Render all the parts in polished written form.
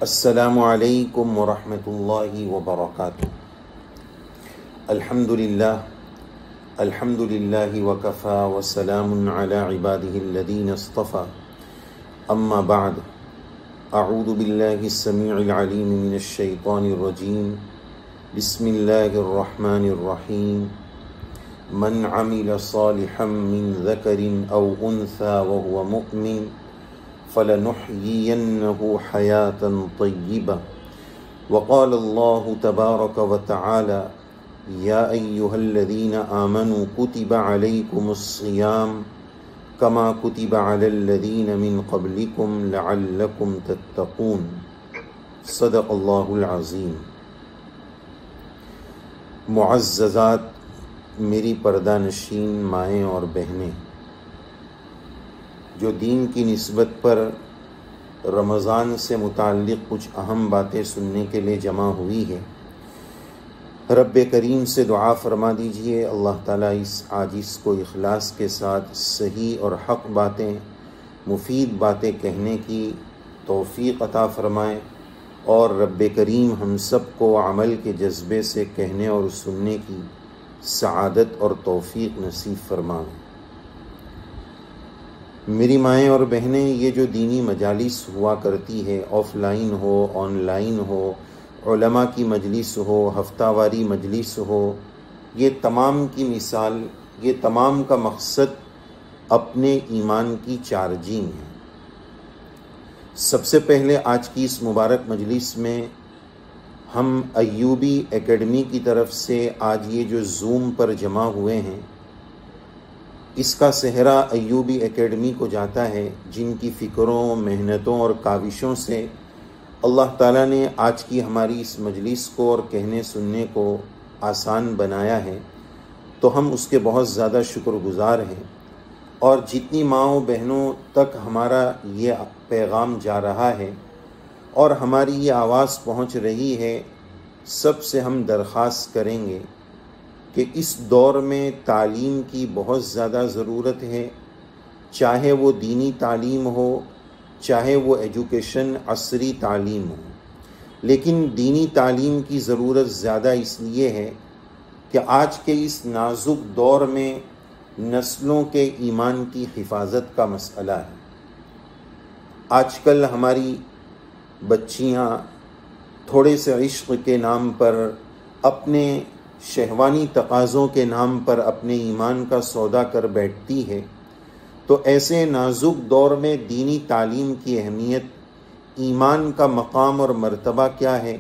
السلام علیکم ورحمۃ اللہ وبرکاتہ۔ الحمد للہ وکفی وسلام علی عبادہ الذین اصطفی، اما بعد، اعوذ باللہ السمیع العلیم من الشیطان الرجیم، بسم اللہ الرحمن الرحیم۔ من عمل صالحا من ذکر او انثی وهو مؤمن فلنحيينه حياة طيبة، وقال الله تبارك وتعالى يا أيها الذين آمنوا كتب عليكم الصيام كما كتب على الذين من قبلكم لعلكم تتقون، صدق الله العظیم۔ معززات میری پردہ نشین مائیں اور بہنیں، جو دین کی نسبت پر رمضان سے متعلق کچھ اہم باتیں سننے کے لیے جمع ہوئی ہے، رب کریم سے دعا فرما دیجئے اللہ تعالیٰ اس عاجز کو اخلاص کے ساتھ صحیح اور حق باتیں، مفید باتیں کہنے کی توفیق عطا فرمائے، اور رب کریم ہم سب کو عمل کے جذبے سے کہنے اور سننے کی سعادت اور توفیق نصیب فرمائے۔ میری مائیں اور بہنیں، یہ جو دینی مجالس ہوا کرتی ہے، آف لائن ہو آن لائن ہو، علماء کی مجلس ہو، ہفتہ واری مجلس ہو، یہ تمام کی مثال، یہ تمام کا مقصد اپنے ایمان کی چارجنگ ہے۔ سب سے پہلے آج کی اس مبارک مجلس میں ہم ایوبی اکیڈمی کی طرف سے آج یہ جو زوم پر جمع ہوئے ہیں، اس کا سہرا ایوبی اکیڈمی کو جاتا ہے، جن کی فکروں، محنتوں اور کاوشوں سے اللہ تعالیٰ نے آج کی ہماری اس مجلس کو اور کہنے سننے کو آسان بنایا ہے، تو ہم اس کے بہت زیادہ شکر گزار ہیں۔ اور جتنی ماؤں بہنوں تک ہمارا یہ پیغام جا رہا ہے اور ہماری یہ آواز پہنچ رہی ہے، سب سے ہم درخواست کریں گے کہ اس دور میں تعلیم کی بہت زیادہ ضرورت ہے، چاہے وہ دینی تعلیم ہو، چاہے وہ ایجوکیشن عصری تعلیم ہو، لیکن دینی تعلیم کی ضرورت زیادہ اس لیے ہے کہ آج کے اس نازک دور میں نسلوں کے ایمان کی حفاظت کا مسئلہ ہے۔ آج کل ہماری بچیاں تھوڑے سے عشق کے نام پر، اپنے شہوانی تقاضوں کے نام پر اپنے ایمان کا سودا کر بیٹھتی ہے، تو ایسے نازک دور میں دینی تعلیم کی اہمیت، ایمان کا مقام اور مرتبہ کیا ہے،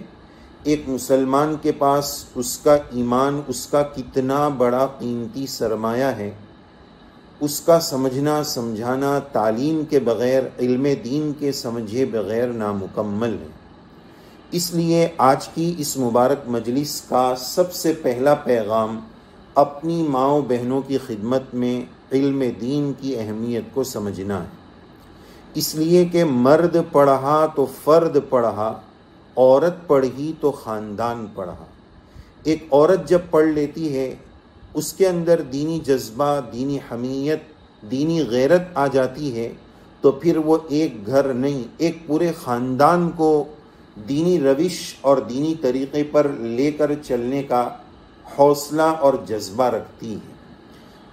ایک مسلمان کے پاس اس کا ایمان، اس کا کتنا بڑا قیمتی سرمایہ ہے، اس کا سمجھنا سمجھانا تعلیم کے بغیر، علم دین کے سمجھے بغیر نامکمل ہے۔ اس لیے آج کی اس مبارک مجلس کا سب سے پہلا پیغام اپنی ماؤں بہنوں کی خدمت میں علم دین کی اہمیت کو سمجھنا ہے، اس لیے کہ مرد پڑھا تو فرد پڑھا، عورت پڑھی تو خاندان پڑھا۔ ایک عورت جب پڑھ لیتی ہے، اس کے اندر دینی جذبہ، دینی حمیت، دینی غیرت آ جاتی ہے، تو پھر وہ ایک گھر نہیں، ایک پورے خاندان کو دینی روش اور دینی طریقے پر لے کر چلنے کا حوصلہ اور جذبہ رکھتی ہے۔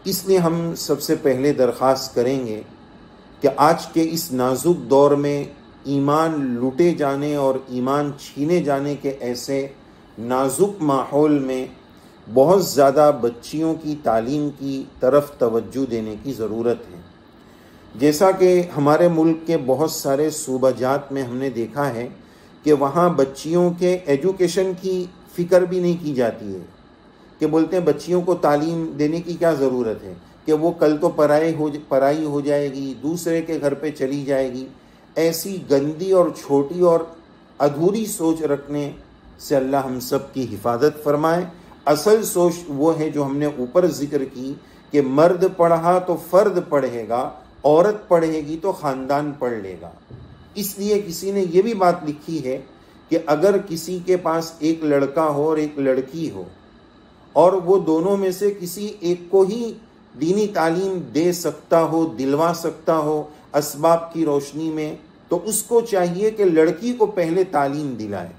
اس لیے ہم سب سے پہلے درخواست کریں گے کہ آج کے اس نازک دور میں ایمان لوٹے جانے اور ایمان چھینے جانے کے ایسے نازک ماحول میں بہت زیادہ بچیوں کی تعلیم کی طرف توجہ دینے کی ضرورت ہے۔ جیسا کہ ہمارے ملک کے بہت سارے صوبہ جات میں ہم نے دیکھا ہے کہ وہاں بچیوں کے ایجوکیشن کی فکر بھی نہیں کی جاتی ہے، کہ بولتے ہیں بچیوں کو تعلیم دینے کی کیا ضرورت ہے، کہ وہ کل تو پرائی ہو جائے گی، دوسرے کے گھر پہ چلی جائے گی۔ ایسی گندی اور چھوٹی اور ادھوری سوچ رکھنے سے اللہ ہم سب کی حفاظت فرمائے۔ اصل سوچ وہ ہے جو ہم نے اوپر ذکر کی کہ مرد پڑھا تو فرد پڑھے گا، عورت پڑھے گی تو خاندان پڑھ لے گا۔ اس لیے کسی نے یہ بھی بات لکھی ہے کہ اگر کسی کے پاس ایک لڑکا ہو اور ایک لڑکی ہو، اور وہ دونوں میں سے کسی ایک کو ہی دینی تعلیم دے سکتا ہو، دلوا سکتا ہو اسباب کی روشنی میں، تو اس کو چاہیے کہ لڑکی کو پہلے تعلیم دلائے۔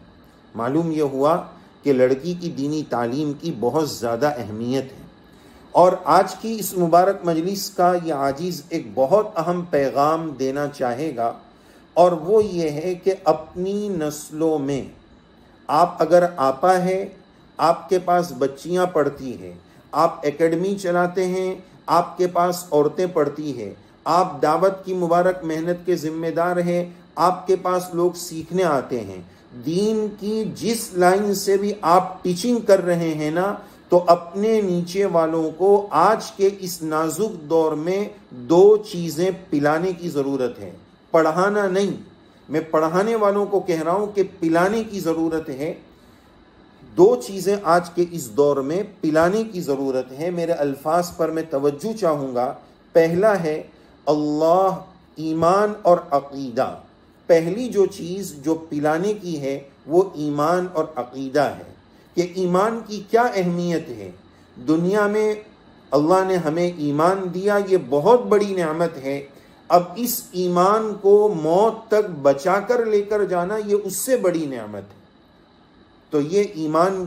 معلوم یہ ہوا کہ لڑکی کی دینی تعلیم کی بہت زیادہ اہمیت ہے، اور آج کی اس مبارک مجلس کا یہ عاجز ایک بہت اہم پیغام دینا چاہے گا، اور وہ یہ ہے کہ اپنی نسلوں میں آپ اگر آپا ہے، آپ کے پاس بچیاں پڑھتی ہیں، آپ اکیڈمی چلاتے ہیں، آپ کے پاس عورتیں پڑھتی ہیں، آپ دعوت کی مبارک محنت کے ذمہ دار ہیں، آپ کے پاس لوگ سیکھنے آتے ہیں، دین کی جس لائن سے بھی آپ ٹیچنگ کر رہے ہیں نا، تو اپنے نیچے والوں کو آج کے اس نازک دور میں دو چیزیں پلانے کی ضرورت ہے۔ پڑھانا نہیں، میں پڑھانے والوں کو کہہ رہا ہوں کہ پلانے کی ضرورت ہے۔ دو چیزیں آج کے اس دور میں پلانے کی ضرورت ہے۔ میرے الفاظ پر میں توجہ چاہوں گا۔ پہلا ہے اللہ، ایمان اور عقیدہ۔ پہلی جو چیز جو پلانے کی ہے وہ ایمان اور عقیدہ ہے، کہ ایمان کی کیا اہمیت ہے۔ دنیا میں اللہ نے ہمیں ایمان دیا، یہ بہت بڑی نعمت ہے۔ اب اس ایمان کو موت تک بچا کر لے کر جانا، یہ اس سے بڑی نعمت ہے۔ تو یہ ایمان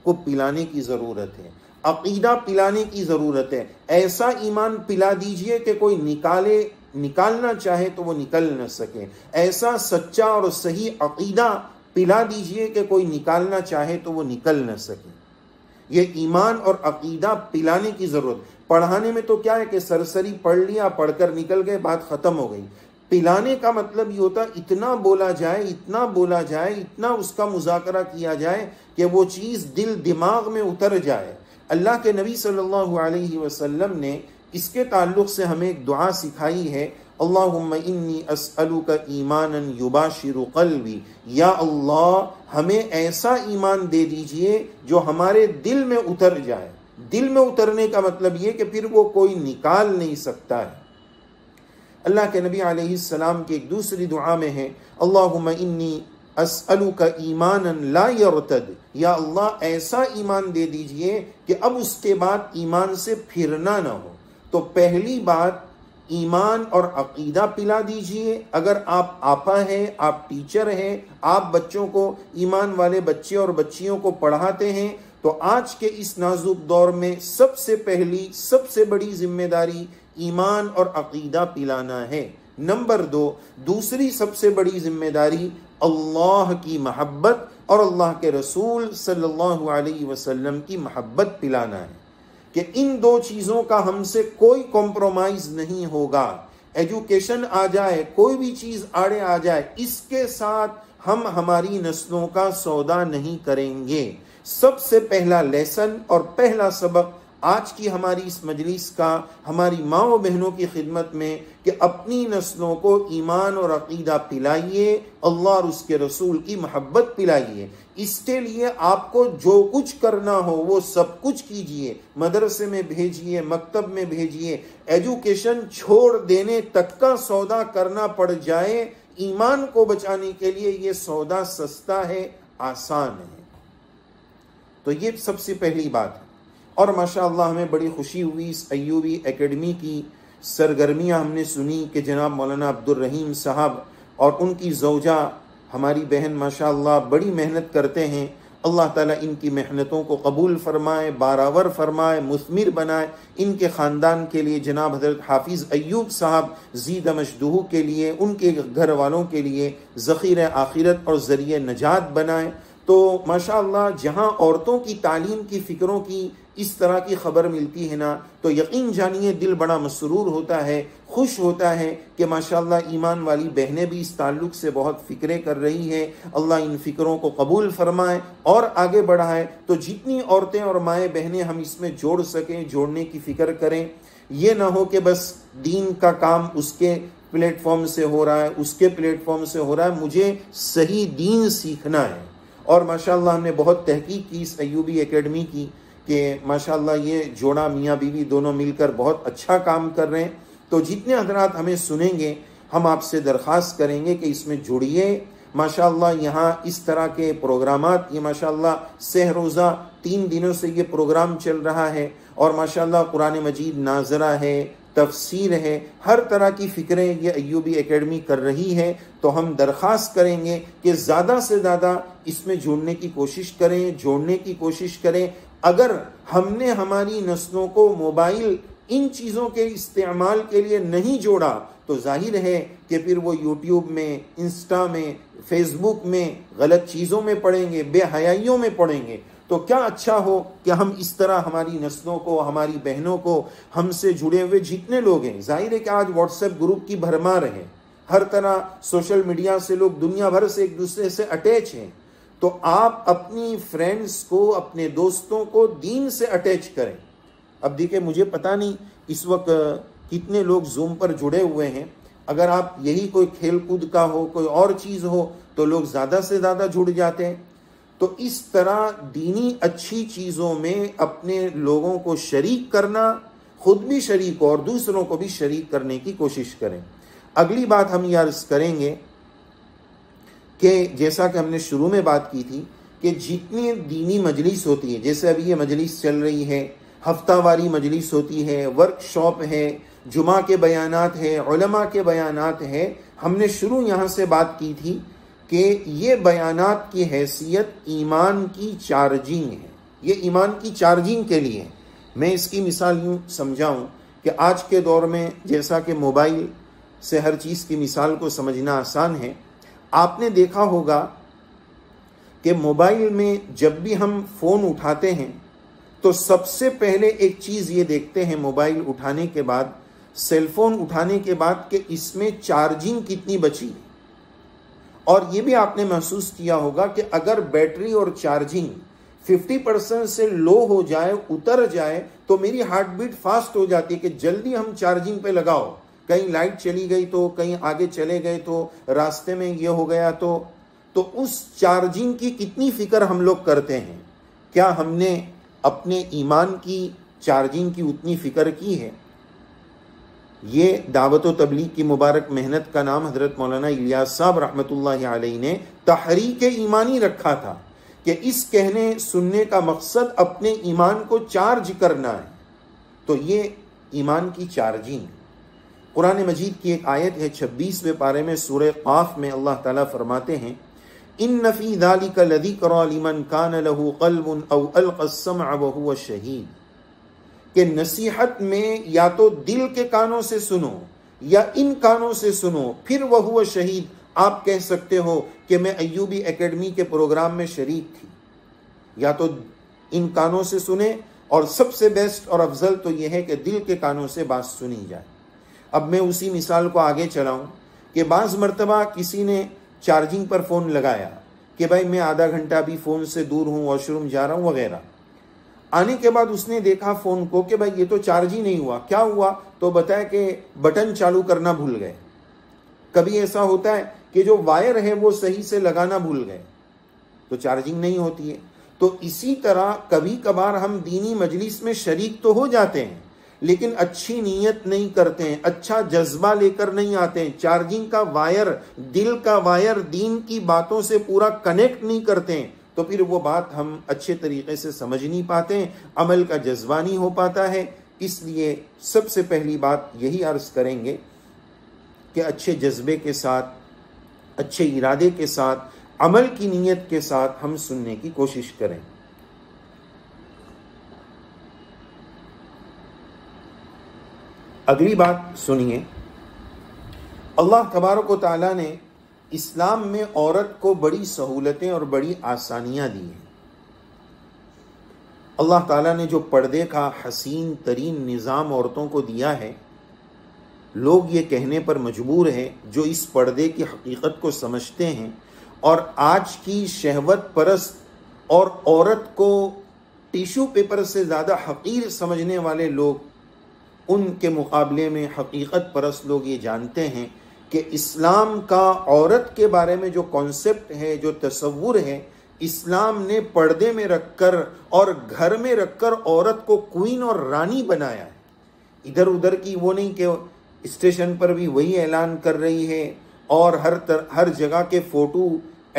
کو پلانے کی ضرورت ہے، عقیدہ پلانے کی ضرورت ہے۔ ایسا ایمان پلا دیجئے کہ کوئی نکالنا چاہے تو وہ نکل نہ سکے۔ ایسا سچا اور صحیح عقیدہ پلا دیجئے کہ کوئی نکالنا چاہے تو وہ نکل نہ سکے۔ یہ ایمان اور عقیدہ پلانے کی ضرورت۔ پڑھانے میں تو کیا ہے کہ سرسری پڑھ لیا، پڑھ کر نکل گئے، بات ختم ہو گئی۔ پلانے کا مطلب یہ ہوتا ہے اتنا بولا جائے، اتنا بولا جائے، اتنا اس کا مذاکرہ کیا جائے کہ وہ چیز دل دماغ میں اتر جائے۔ اللہ کے نبی صلی اللہ علیہ وسلم نے اس کے تعلق سے ہمیں ایک دعا سکھائی ہے، اللہم انی اسألک ایمانا یباشر قلبی، یا اللہ ہمیں ایسا ایمان دے دیجئے جو ہمارے دل میں اتر جائے۔ دل میں اترنے کا مطلب یہ کہ پھر وہ کوئی نکال نہیں سکتا ہے۔ اللہ کے نبی علیہ السلام کی ایک دوسری دعا میں ہے، اللہم انی اسألک ایمانا لا یرتد، یا اللہ ایسا ایمان دے دیجئے کہ اب اس کے بعد ایمان سے پھرنا نہ ہو۔ تو پہلی بات ایمان اور عقیدہ پلا دیجئے۔ اگر آپ آپا ہیں، آپ ٹیچر ہیں، آپ بچوں کو، ایمان والے بچے اور بچیوں کو پڑھاتے ہیں، تو آج کے اس نازک دور میں سب سے پہلی، سب سے بڑی ذمہ داری ایمان اور عقیدہ پلانا ہے۔ نمبر دو، دوسری سب سے بڑی ذمہ داری اللہ کی محبت اور اللہ کے رسول صلی اللہ علیہ وسلم کی محبت پلانا ہے، کہ ان دو چیزوں کا ہم سے کوئی کمپرومائز نہیں ہوگا۔ ایجوکیشن آ جائے، کوئی بھی چیز آڑے آ جائے، اس کے ساتھ ہم ہماری نسلوں کا سودا نہیں کریں گے۔ سب سے پہلا لیسن اور پہلا سبق آج کی ہماری اس مجلس کا ہماری ماں و بہنوں کی خدمت میں، کہ اپنی نسلوں کو ایمان اور عقیدہ پلائیے، اللہ اور اس کے رسول کی محبت پلائیے۔ اس کے لیے آپ کو جو کچھ کرنا ہو وہ سب کچھ کیجئے، مدرسے میں بھیجئے، مکتب میں بھیجئے، ایجوکیشن چھوڑ دینے تک کا سودا کرنا پڑ جائے، ایمان کو بچانے کے لیے یہ سودا سستا ہے، آسان ہے۔ تو یہ سب سے پہلی بات ہے۔ اور ماشاءاللہ ہمیں بڑی خوشی ہوئی، اس ایوبی اکیڈمی کی سرگرمیاں ہم نے سنی کہ جناب مولانا عبد الرحیم صاحب اور ان کی زوجہ ہماری بہن ماشاءاللہ بڑی محنت کرتے ہیں۔ اللہ تعالیٰ ان کی محنتوں کو قبول فرمائے، بارآور فرمائے، مثمر بنائے۔ ان کے خاندان کے لیے جناب حضرت حافظ ایوب صاحب زید مشدوہ کے لیے، ان کے گھر والوں کے لیے ذخیرہ آخرت اور ذریعہ نجات بنائے۔ تو ماشاءاللہ جہاں عورتوں کی تعلیم کی فکروں کی اس طرح کی خبر ملتی ہے نا، تو یقین جانیے دل بڑا مسرور ہوتا ہے، خوش ہوتا ہے کہ ماشاءاللہ ایمان والی بہنیں بھی اس تعلق سے بہت فکریں کر رہی ہیں۔ اللہ ان فکروں کو قبول فرمائے اور آگے بڑھائے۔ تو جتنی عورتیں اور مائیں بہنیں ہم اس میں جوڑ سکیں، جوڑنے کی فکر کریں۔ یہ نہ ہو کہ بس دین کا کام اس کے پلیٹ فارم سے ہو رہا ہے، اس کے پلیٹ فارم سے ہو رہا ہے، مجھے صحیح دین سیکھنا ہے۔ اور ماشاءاللہ ہم نے بہت تحقیق کی اس ایوبی اکیڈمی کی، کہ ماشاءاللہ یہ جوڑا میاں بیوی دونوں مل کر بہت اچھا کام کر رہے ہیں۔ تو جتنے حضرات ہمیں سنیں گے، ہم آپ سے درخواست کریں گے کہ اس میں جڑیے۔ ماشاءاللہ یہاں اس طرح کے پروگرامات، یہ ماشاءاللہ سہ روزہ 3 دنوں سے یہ پروگرام چل رہا ہے، اور ماشاءاللہ قرآن مجید ناظرہ ہے، تفسیر ہے، ہر طرح کی فکریں یہ ایوبی اکیڈمی کر رہی ہے. تو ہم درخواست کریں گے کہ زیادہ سے زیادہ اس میں جڑنے کی کوشش کریں، جوڑنے کی کوشش کریں. اگر ہم نے ہماری نسلوں کو موبائل ان چیزوں کے استعمال کے لیے نہیں جوڑا تو ظاہر ہے کہ پھر وہ یوٹیوب میں، انسٹا میں، فیس بک میں غلط چیزوں میں پڑیں گے، بے حیائیوں میں پڑیں گے. تو کیا اچھا ہو کہ ہم اس طرح ہماری نسلوں کو، ہماری بہنوں کو، ہم سے جڑے ہوئے جتنے لوگ ہیں، ظاہر ہے کہ آج واٹس ایپ گروپ کی بھرمار ہے، ہر طرح سوشل میڈیا سے لوگ دنیا بھر سے ایک دوسرے سے اٹیچ ہیں. تو آپ اپنی فرینڈز کو، اپنے دوستوں کو دین سے اٹیچ کریں. اب دیکھیں مجھے پتہ نہیں اس وقت کتنے لوگ زوم پر جڑے ہوئے ہیں. اگر آپ یہی کوئی کھیل کود کا ہو، کوئی اور چیز ہو تو لوگ زیادہ سے زیادہ جڑ جاتے ہیں. تو اس طرح دینی اچھی چیزوں میں اپنے لوگوں کو شریک کرنا، خود بھی شریک ہو اور دوسروں کو بھی شریک کرنے کی کوشش کریں. اگلی بات ہم یہ عرض کریں گے کہ جیسا کہ ہم نے شروع میں بات کی تھی کہ جتنی دینی مجلس ہوتی ہے، جیسے ابھی یہ مجلس چل رہی ہے، ہفتہ واری مجلس ہوتی ہے، ورک شاپ ہے، جمعہ کے بیانات ہے، علماء کے بیانات ہے، ہم نے شروع یہاں سے بات کی تھی کہ یہ بیانات کی حیثیت ایمان کی چارجنگ ہے. یہ ایمان کی چارجنگ کے لیے. میں اس کی مثال یوں سمجھاؤں کہ آج کے دور میں جیسا کہ موبائل سے ہر چیز کی مثال کو سمجھنا آسان ہے، آپ نے دیکھا ہوگا کہ موبائل میں جب بھی ہم فون اٹھاتے ہیں تو سب سے پہلے ایک چیز یہ دیکھتے ہیں موبائل اٹھانے کے بعد، سیل فون اٹھانے کے بعد، کہ اس میں چارجنگ کتنی بچی. اور یہ بھی آپ نے محسوس کیا ہوگا کہ اگر بیٹری اور چارجنگ 50% سے لو ہو جائے، اتر جائے، تو میری ہارٹ بیٹ فاسٹ ہو جاتی ہے کہ جلدی ہم چارجنگ پہ لگاؤ. کہیں لائٹ چلی گئی تو، کہیں آگے چلے گئے تو، راستے میں یہ ہو گیا تو اس چارجنگ کی کتنی فکر ہم لوگ کرتے ہیں. کیا ہم نے اپنے ایمان کی چارجنگ کی اتنی فکر کی ہے؟ یہ دعوت و تبلیغ کی مبارک محنت کا نام حضرت مولانا الیاس صاحب رحمۃ اللہ علیہ نے تحریک ایمانی رکھا تھا کہ اس کہنے سننے کا مقصد اپنے ایمان کو چارج کرنا ہے. تو یہ ایمان کی چارجنگ. قرآن مجید کی ایک آیت ہے 26ویں پارے میں سورہ قاف میں اللہ تعالیٰ فرماتے ہیں ان فی ذلک لذکری لمن کان لہ قلب او القی السمع وہو شہید. کہ نصیحت میں یا تو دل کے کانوں سے سنو یا ان کانوں سے سنو، پھر وہو شہید. آپ کہہ سکتے ہو کہ میں ایوبی اکیڈمی کے پروگرام میں شریک تھی. یا تو ان کانوں سے سنیں، اور سب سے بیسٹ اور افضل تو یہ ہے کہ دل کے کانوں سے بات سنی جائے. اب میں اسی مثال کو آگے چلاؤں کہ بعض مرتبہ کسی نے چارجنگ پر فون لگایا کہ بھائی میں آدھا گھنٹہ بھی فون سے دور ہوں، واش روم جا رہا ہوں وغیرہ. آنے کے بعد اس نے دیکھا فون کو کہ بھائی یہ تو چارج ہی نہیں ہوا. کیا ہوا؟ تو بتایا کہ بٹن چالو کرنا بھول گئے. کبھی ایسا ہوتا ہے کہ جو وائر ہے وہ صحیح سے لگانا بھول گئے تو چارجنگ نہیں ہوتی ہے. تو اسی طرح کبھی کبھار ہم دینی مجلس میں شریک تو ہو جاتے ہیں لیکن اچھی نیت نہیں کرتے ہیں، اچھا جذبہ لے کر نہیں آتے ہیں، چارجنگ کا وائر، دل کا وائر دین کی باتوں سے پورا کنیکٹ نہیں کرتے ہیں، تو پھر وہ بات ہم اچھے طریقے سے سمجھ نہیں پاتے ہیں، عمل کا جذبہ نہیں ہو پاتا ہے. اس لیے سب سے پہلی بات یہی عرض کریں گے کہ اچھے جذبے کے ساتھ، اچھے ارادے کے ساتھ، عمل کی نیت کے ساتھ ہم سننے کی کوشش کریں. اگلی بات سنیے. اللہ تبارک و تعالیٰ نے اسلام میں عورت کو بڑی سہولتیں اور بڑی آسانیاں دی ہیں. اللہ تعالیٰ نے جو پردے کا حسین ترین نظام عورتوں کو دیا ہے، لوگ یہ کہنے پر مجبور ہیں جو اس پردے کی حقیقت کو سمجھتے ہیں اور آج کی شہوت پرست اور عورت کو ٹیشو پیپر سے زیادہ حقیر سمجھنے والے لوگ، ان کے مقابلے میں حقیقت پرست لوگ یہ جانتے ہیں کہ اسلام کا عورت کے بارے میں جو کانسیپٹ ہے، جو تصور ہے، اسلام نے پردے میں رکھ کر اور گھر میں رکھ کر عورت کو کوئین اور رانی بنایا ہے. ادھر ادھر کی وہ نہیں کہ اسٹیشن پر بھی وہی اعلان کر رہی ہے اور ہر جگہ کے فوٹو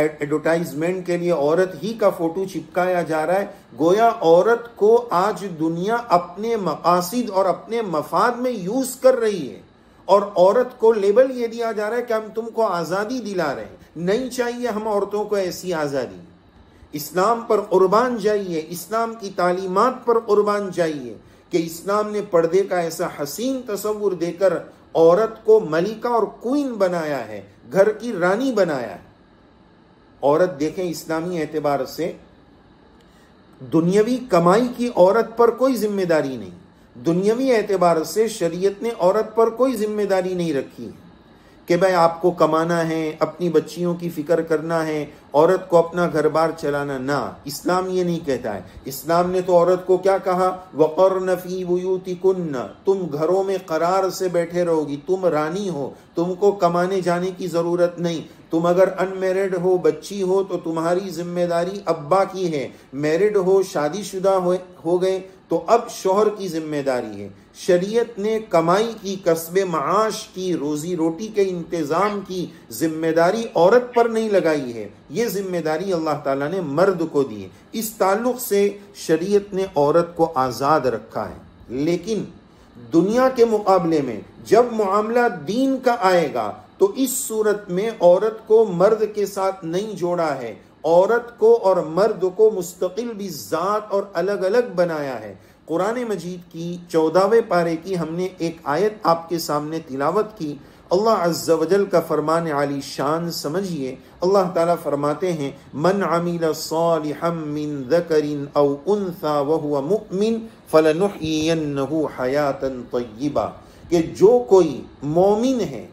ایڈورٹائزمنٹ کے لیے عورت ہی کا فوٹو چپکایا جا رہا ہے، گویا عورت کو آج دنیا اپنے مقاصد اور اپنے مفاد میں یوز کر رہی ہے، اور عورت کو لیبل یہ دیا جا رہا ہے کہ ہم تم کو آزادی دلا رہے ہیں۔ نہیں چاہیے ہم عورتوں کو ایسی آزادی۔ اسلام پر قربان جائیے، اسلام کی تعلیمات پر قربان جائیے کہ اسلام نے پردے کا ایسا حسین تصور دے کر عورت کو ملکہ اور کوئین بنایا ہے، گھر کی رانی بنایا ہے۔ عورت دیکھیں اسلامی اعتبار سے دنیاوی کمائی کی عورت پر کوئی ذمہ داری نہیں، دنیاوی اعتبار سے شریعت نے عورت پر کوئی ذمہ داری نہیں رکھی ہے کہ بھائی آپ کو کمانا ہے، اپنی بچیوں کی فکر کرنا ہے، عورت کو اپنا گھر بار چلانا، نہ، اسلام یہ نہیں کہتا ہے۔ اسلام نے تو عورت کو کیا کہا؟ وَقَرْنَ فِي بُيُوتِكُنَّ، تم گھروں میں قرار سے بیٹھے رہو گی، تم رانی ہو، تم کو کمانے جانے کی ضرورت نہیں۔ تم اگر ان میرڈ ہو، بچی ہو، تو تمہاری ذمہ داری ابا کی ہے، میرڈ ہو، شادی شدہ ہو گئے تو اب شوہر کی ذمہ داری ہے۔ شریعت نے کمائی کی، کسب معاش کی، روزی روٹی کے انتظام کی ذمہ داری عورت پر نہیں لگائی ہے، یہ ذمہ داری اللہ تعالیٰ نے مرد کو دی ہے۔ اس تعلق سے شریعت نے عورت کو آزاد رکھا ہے، لیکن دنیا کے مقابلے میں جب معاملہ دین کا آئے گا تو اس صورت میں عورت کو مرد کے ساتھ نہیں جوڑا ہے، عورت کو اور مرد کو مستقل بھی ذات اور الگ الگ بنایا ہے۔ قرآن مجید کی 14ویں پارے کی ہم نے ایک آیت آپ کے سامنے تلاوت کی۔ اللہ عز و جل کا فرمان عالی شان سمجھیے۔ اللہ تعالیٰ فرماتے ہیں من عمل صالحا من ذکر او انثى وهو مؤمن فلنحيينه حیاتا طیبہ، کہ جو کوئی مومن ہے،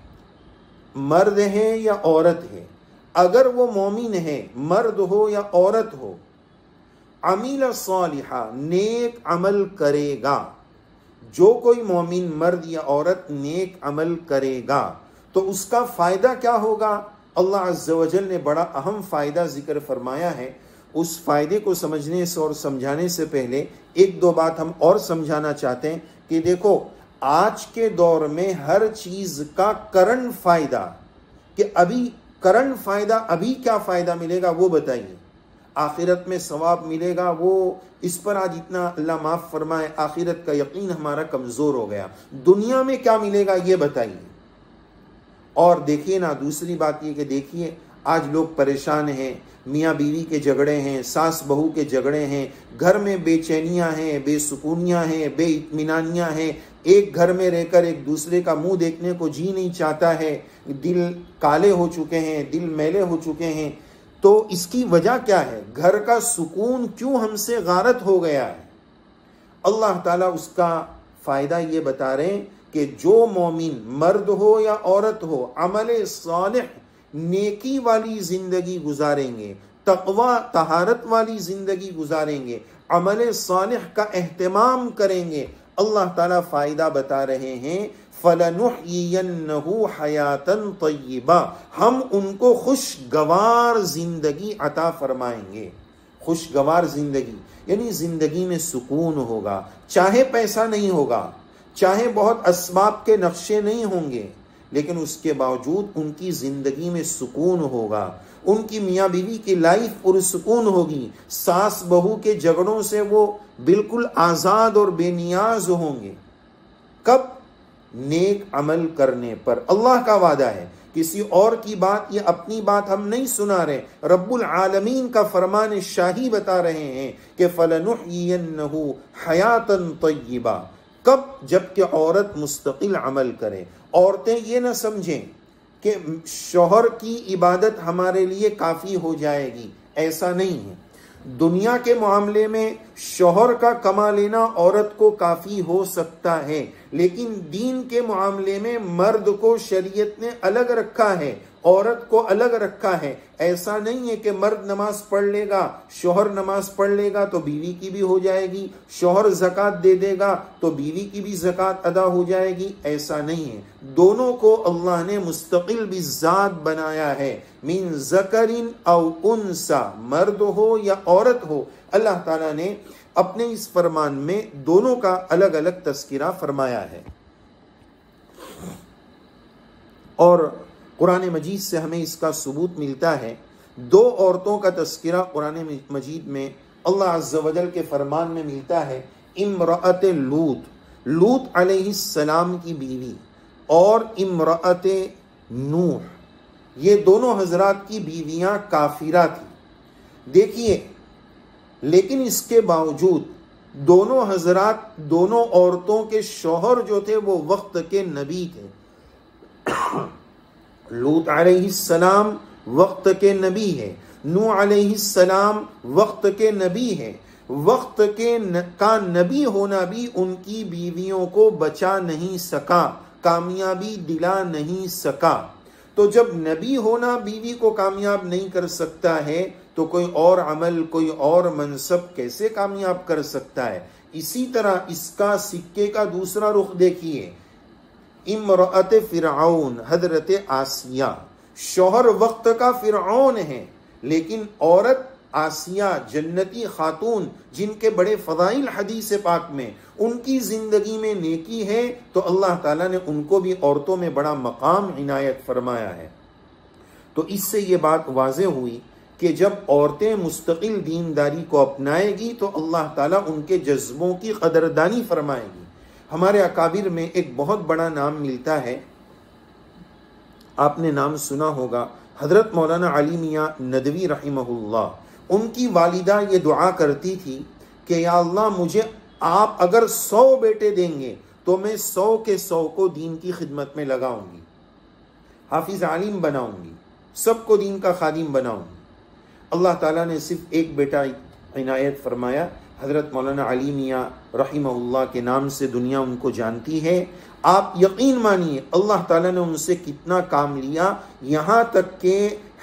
مرد ہے یا عورت ہے، اگر وہ مومن ہے، مرد ہو یا عورت ہو، عمل صالحہ، نیک عمل کرے گا، جو کوئی مومن مرد یا عورت نیک عمل کرے گا تو اس کا فائدہ کیا ہوگا؟ اللہ عز و جل نے بڑا اہم فائدہ ذکر فرمایا ہے۔ اس فائدے کو سمجھنے سے اور سمجھانے سے پہلے ایک دو بات ہم اور سمجھانا چاہتے ہیں کہ دیکھو آج کے دور میں ہر چیز کا کرنٹ فائدہ، کہ ابھی کرنٹ فائدہ، ابھی کیا فائدہ ملے گا وہ بتائیے، آخرت میں ثواب ملے گا، وہ اس پر آج اتنا اللہ معاف فرمائے آخرت کا یقین ہمارا کمزور ہو گیا، دنیا میں کیا ملے گا یہ بتائیے۔ اور دیکھیے نا، دوسری بات یہ کہ دیکھیے آج لوگ پریشان ہیں، میاں بیوی کے جھگڑے ہیں، ساس بہو کے جھگڑے ہیں، گھر میں بے چینیاں ہیں، بے سکونیاں ہیں، بے اطمینانیاں ہیں، ایک گھر میں رہ کر ایک دوسرے کا منہ دیکھنے کو جی نہیں چاہتا ہے، دل کالے ہو چکے ہیں، دل میلے ہو چکے ہیں۔ تو اس کی وجہ کیا ہے؟ گھر کا سکون کیوں ہم سے غارت ہو گیا ہے؟ اللہ تعالیٰ اس کا فائدہ یہ بتا رہے ہیں کہ جو مومن مرد ہو یا عورت ہو عمل صالح، نیکی والی زندگی گزاریں گے، تقوی طہارت والی زندگی گزاریں گے، عمل صالح کا اہتمام کریں گے، اللہ تعالیٰ فائدہ بتا رہے ہیں فَلَنُحْيِيَنَّهُ حَيَاتًا طَيِّبًا، ہم ان کو خوشگوار زندگی عطا فرمائیں گے۔ خوشگوار زندگی یعنی زندگی میں سکون ہوگا، چاہے پیسہ نہیں ہوگا، چاہے بہت اسباب کے نقشے نہیں ہوں گے، لیکن اس کے باوجود ان کی زندگی میں سکون ہوگا، ان کی میاں بیوی کی لائف پرسکون ہوگی، ساس بہو کے جھگڑوں سے وہ بالکل آزاد اور بے نیاز ہوں گے۔ کب؟ نیک عمل کرنے پر۔ اللہ کا وعدہ ہے، کسی اور کی بات یا اپنی بات ہم نہیں سنا رہے، رب العالمین کا فرمان شاہی بتا رہے ہیں کہ فَلَنُحْيِيَنَّهُ حَيَاتًا طَيِّبًا۔ کب؟ جب کہ عورت مستقل عمل کرے۔ عورتیں یہ نہ سمجھیں کہ شوہر کی عبادت ہمارے لیے کافی ہو جائے گی، ایسا نہیں ہے۔ دنیا کے معاملے میں شوہر کا کما لینا عورت کو کافی ہو سکتا ہے، لیکن دین کے معاملے میں مرد کو شریعت نے الگ رکھا ہے، عورت کو الگ رکھا ہے۔ ایسا نہیں ہے کہ مرد نماز پڑھ لے گا، شوہر نماز پڑھ لے گا تو بیوی کی بھی ہو جائے گی، شوہر زکوٰۃ دے دے گا تو بیوی کی بھی زکوٰۃ ادا ہو جائے گی، ایسا نہیں ہے۔ دونوں کو اللہ نے مستقل بالذات بنایا ہے، من ذکر او انثی، مرد ہو یا عورت ہو، اللہ تعالیٰ نے اپنے اس فرمان میں دونوں کا الگ الگ تذکرہ فرمایا ہے۔ اور قرآن مجید سے ہمیں اس کا ثبوت ملتا ہے دو عورتوں کا تذکرہ قرآن مجید میں اللہ عز و جل کے فرمان میں ملتا ہے، امرأت لوط علیہ السلام کی بیوی اور امرأت نوح، یہ دونوں حضرات کی بیویاں کافرہ تھیں۔ دیکھیے، لیکن اس کے باوجود دونوں حضرات، دونوں عورتوں کے شوہر جو تھے وہ وقت کے نبی تھے۔ لوط علیہ السلام وقت کے نبی ہے، نوح علیہ السلام وقت کے نبی ہے۔ وقت کا نبی ہونا بھی ان کی بیویوں کو بچا نہیں سکا، کامیابی دلا نہیں سکا۔ تو جب نبی ہونا بیوی کو کامیاب نہیں کر سکتا ہے تو کوئی اور عمل، کوئی اور منصب کیسے کامیاب کر سکتا ہے؟ اسی طرح اس کا سکے کا دوسرا رخ دیکھیے، امرأت فرعون، حضرت آسیہ، شوہر وقت کا فرعون ہے، لیکن عورت آسیہ جنتی خاتون جن کے بڑے فضائل حدیث پاک میں، ان کی زندگی میں نیکی ہے تو اللہ تعالیٰ نے ان کو بھی عورتوں میں بڑا مقام عنایت فرمایا ہے۔ تو اس سے یہ بات واضح ہوئی کہ جب عورتیں مستقل دینداری کو اپنائے گی تو اللہ تعالیٰ ان کے جذبوں کی قدردانی فرمائے گی۔ ہمارے اکابر میں ایک بہت بڑا نام ملتا ہے، آپ نے نام سنا ہوگا، حضرت مولانا علی میاں ندوی رحمہ اللہ۔ ان کی والدہ یہ دعا کرتی تھی کہ یا اللہ مجھے آپ اگر 100 بیٹے دیں گے تو میں 100 کے 100 کو دین کی خدمت میں لگاؤں گی، حافظ عالم بناؤں گی، سب کو دین کا خادم بناؤں گی۔ اللہ تعالیٰ نے صرف ایک بیٹا عنایت فرمایا، حضرت مولانا علی میاں رحمہ اللہ کے نام سے دنیا ان کو جانتی ہے۔ آپ یقین مانیے اللہ تعالیٰ نے ان سے کتنا کام لیا، یہاں تک کہ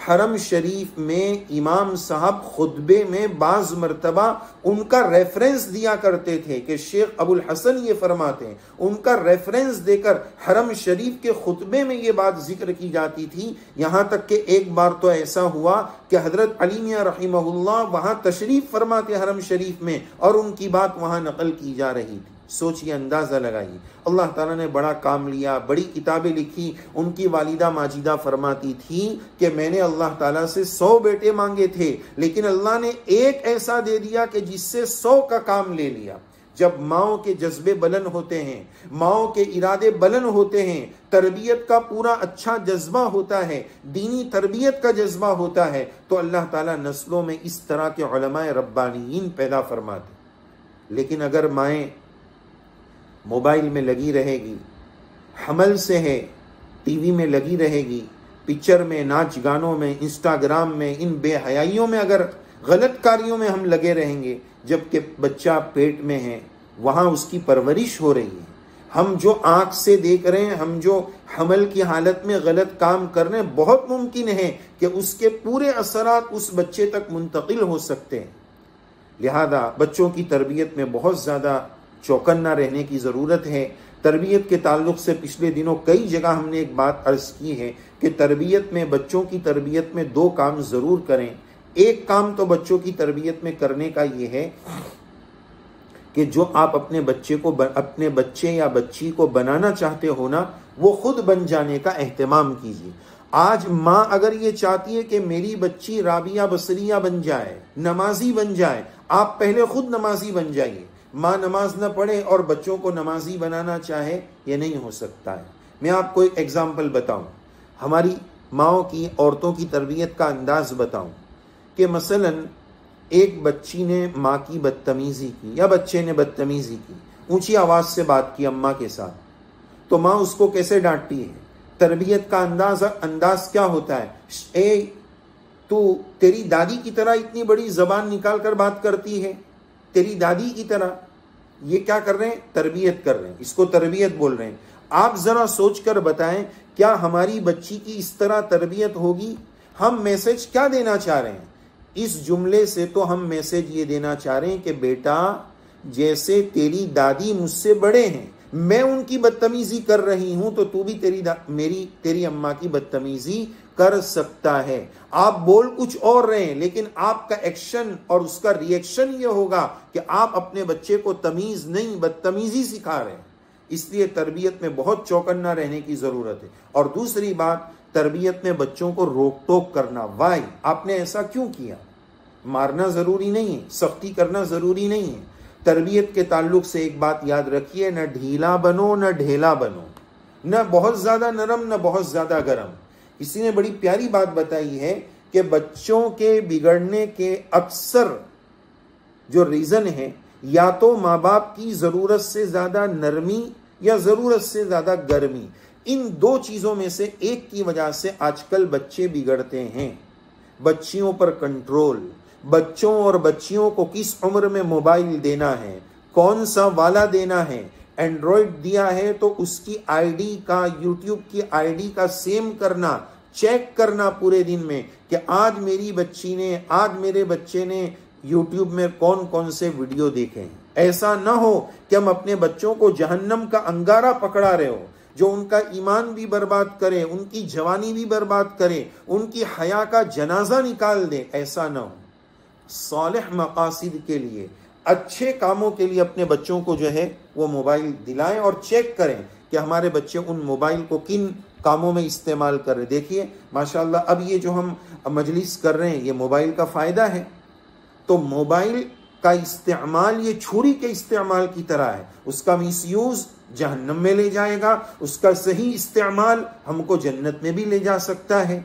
حرم شریف میں امام صاحب خطبے میں بعض مرتبہ ان کا ریفرنس دیا کرتے تھے کہ شیخ ابو الحسن یہ فرماتے ہیں، ان کا ریفرنس دے کر حرم شریف کے خطبے میں یہ بات ذکر کی جاتی تھی۔ یہاں تک کہ ایک بار تو ایسا ہوا کہ حضرت علی میاں رحمہ اللہ وہاں تشریف فرماتے حرم شریف میں اور ان کی بات وہاں نقل کی جا رہی تھی۔ سوچئے، اندازہ لگائیے، اللہ تعالیٰ نے بڑا کام لیا، بڑی کتابیں لکھی۔ ان کی والدہ ماجدہ فرماتی تھی کہ میں نے اللہ تعالیٰ سے 100 بیٹے مانگے تھے، لیکن اللہ نے ایک ایسا دے دیا کہ جس سے 100 کا کام لے لیا۔ جب ماؤں کے جذبے بلند ہوتے ہیں، ماؤں کے ارادے بلند ہوتے ہیں، تربیت کا پورا اچھا جذبہ ہوتا ہے، دینی تربیت کا جذبہ ہوتا ہے، تو اللہ تعالیٰ نسلوں میں اس طرح کے علماء ربانیین پیدا فرماتے۔ لیکن اگر مائیں موبائل میں لگی رہے گی، حمل سے ہے، ٹی وی میں لگی رہے گی، پکچر میں، ناچ گانوں میں، انسٹاگرام میں، ان بے حیائیوں میں، اگر غلط کاریوں میں ہم لگے رہیں گے، جبکہ بچہ پیٹ میں ہے، وہاں اس کی پرورش ہو رہی ہے، ہم جو آنکھ سے دیکھ رہے ہیں، ہم جو حمل کی حالت میں غلط کام کر رہے ہیں، بہت ممکن ہے کہ اس کے پورے اثرات اس بچے تک منتقل ہو سکتے ہیں۔ لہذا بچوں کی تربیت میں بہت زیادہ چوکنا رہنے کی ضرورت ہے۔ تربیت کے تعلق سے پچھلے دنوں کئی جگہ ہم نے ایک بات عرض کی ہے کہ تربیت میں، بچوں کی تربیت میں 2 کام ضرور کریں۔ ایک کام تو بچوں کی تربیت میں کرنے کا یہ ہے کہ جو آپ اپنے بچے یا بچی کو بنانا چاہتے ہو نا، وہ خود بن جانے کا اہتمام کیجیے۔ آج ماں اگر یہ چاہتی ہے کہ میری بچی رابعہ بصریہ بن جائے، نمازی بن جائے، آپ پہلے خود نمازی بن جائیے۔ ماں نماز نہ پڑھے اور بچوں کو نمازی بنانا چاہے، یہ نہیں ہو سکتا ہے۔ میں آپ کو ایک ایگزامپل بتاؤں، ہماری ماؤں کی، عورتوں کی تربیت کا انداز بتاؤں کہ مثلا ایک بچی نے ماں کی بدتمیزی کی یا بچے نے بدتمیزی کی، اونچی آواز سے بات کی اماں کے ساتھ، تو ماں اس کو کیسے ڈانٹتی ہے؟ تربیت کا انداز کیا ہوتا ہے؟ اے تو تیری دادی کی طرح اتنی بڑی زبان نکال کر بات کرتی ہے، تیری دادی کی طرح۔ یہ کیا کر رہے ہیں؟ تربیت کر رہے ہیں، اس کو تربیت بول رہے ہیں۔ آپ ذرا سوچ کر بتائیں، کیا ہماری بچی کی اس طرح تربیت ہوگی؟ ہم میسج کیا دینا چاہ رہے ہیں اس جملے سے؟ تو ہم میسج یہ دینا چاہ رہے ہیں کہ بیٹا، جیسے تیری دادی مجھ سے بڑے ہیں، میں ان کی بدتمیزی کر رہی ہوں، تو تو بھی تیری اماں کی بدتمیزی کر سکتا ہے۔ آپ بول کچھ اور رہے ہیں، لیکن آپ کا ایکشن اور اس کا ری ایکشن یہ ہوگا کہ آپ اپنے بچے کو تمیز نہیں، بدتمیزی سکھا رہے ہیں۔ اس لیے تربیت میں بہت چوکنا رہنے کی ضرورت ہے۔ اور دوسری بات، تربیت میں بچوں کو روک ٹوک کرنا. وائی آپ نے ایسا کیوں کیا؟ مارنا ضروری نہیں ہے، سختی کرنا ضروری نہیں ہے. تربیت کے تعلق سے ایک بات یاد رکھیے، نہ ڈھیلا بنو نہ ڈھیلا بنو، نہ بہت زیادہ نرم نہ بہت زیادہ گرم. کسی نے بڑی پیاری بات بتائی ہے کہ بچوں کے بگڑنے کے اکثر جو ریزن ہے، یا تو ماں باپ کی ضرورت سے زیادہ نرمی یا ضرورت سے زیادہ گرمی. ان دو چیزوں میں سے ایک کی وجہ سے آج کل بچے بگڑتے ہیں. بچیوں پر کنٹرول، بچوں اور بچیوں کو کس عمر میں موبائل دینا ہے، کون سا والا دینا ہے. اینڈرائڈ دیا ہے تو اس کی آئی ڈی کا، یوٹیوب کی آئی ڈی کا سیم کرنا، چیک کرنا پورے دن میں کہ آج میری بچی نے، آج میرے بچے نے یوٹیوب میں کون کون سے ویڈیو دیکھے ہیں. ایسا نہ ہو کہ ہم اپنے بچوں کو جہنم کا انگارہ پکڑا رہے ہو، جو ان کا ایمان بھی برباد کرے، ان کی جوانی بھی برباد کرے، ان کی حیا کا جنازہ نکال دے. ایسا نہ ہو. صالح مقاصد کے لیے، اچھے کاموں کے لیے اپنے بچوں کو جو ہے وہ موبائل دلائیں اور چیک کریں کہ ہمارے بچے ان موبائل کو کن کاموں میں استعمال کر رہے. دیکھیے ماشاءاللہ اب یہ جو ہم مجلس کر رہے ہیں یہ موبائل کا فائدہ ہے. تو موبائل کا استعمال یہ چھری کے استعمال کی طرح ہے. اس کا مس یوز جہنم میں لے جائے گا، اس کا صحیح استعمال ہم کو جنت میں بھی لے جا سکتا ہے.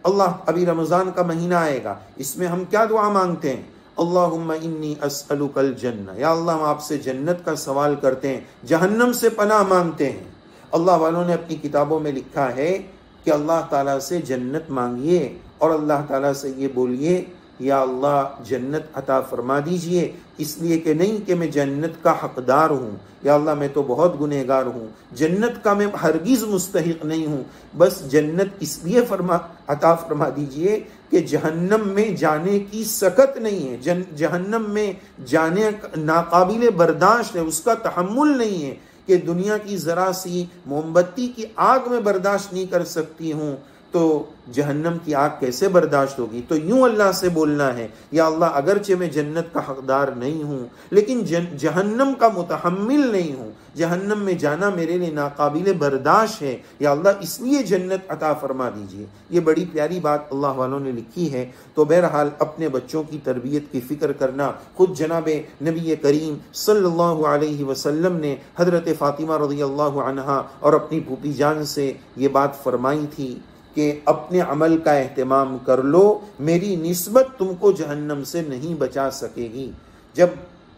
اللہ، ابھی رمضان کا مہینہ آئے گا، اس میں ہم کیا دعا مانگتے ہیں؟ اللہم انی اسألک الجنہ، یا اللہ ہم آپ سے جنت کا سوال کرتے ہیں، جہنم سے پناہ مانگتے ہیں. اللہ والوں نے اپنی کتابوں میں لکھا ہے کہ اللہ تعالیٰ سے جنت مانگیے اور اللہ تعالیٰ سے یہ بولیے یا اللہ جنت عطا فرما دیجئے، اس لیے کہ نہیں کہ میں جنت کا حقدار ہوں، یا اللہ میں تو بہت گنہگار ہوں، جنت کا میں ہرگز مستحق نہیں ہوں، بس جنت اس لیے عطا فرما دیجئے کہ جہنم میں جانے کی سکت نہیں ہے، جہنم میں جانے ناقابل برداشت ہے، اس کا تحمل نہیں ہے کہ دنیا کی ذرا سی موم بتی کی آگ میں برداشت نہیں کر سکتی ہوں، تو جہنم کی آگ کیسے برداشت ہوگی؟ تو یوں اللہ سے بولنا ہے، یا اللہ اگرچہ میں جنت کا حقدار نہیں ہوں لیکن جہنم کا متحمل نہیں ہوں، جہنم میں جانا میرے لیے ناقابل برداشت ہے، یا اللہ اس لیے جنت عطا فرما دیجئے. یہ بڑی پیاری بات اللہ والوں نے لکھی ہے. تو بہرحال اپنے بچوں کی تربیت کی فکر کرنا، خود جناب نبی کریم صلی اللہ علیہ وسلم نے حضرت فاطمہ رضی اللہ عنہا اور اپنی پھوپھی جان سے یہ بات فرمائی تھی کہ اپنے عمل کا اہتمام کر لو، میری نسبت تم کو جہنم سے نہیں بچا سکے گی. جب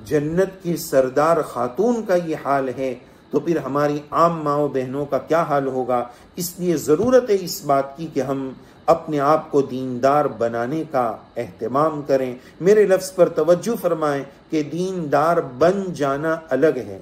جنت کی سردار خاتون کا یہ حال ہے تو پھر ہماری عام ماؤں بہنوں کا کیا حال ہوگا؟ اس لیے ضرورت ہے اس بات کی کہ ہم اپنے آپ کو دیندار بنانے کا اہتمام کریں. میرے لفظ پر توجہ فرمائیں کہ دیندار بن جانا الگ ہے.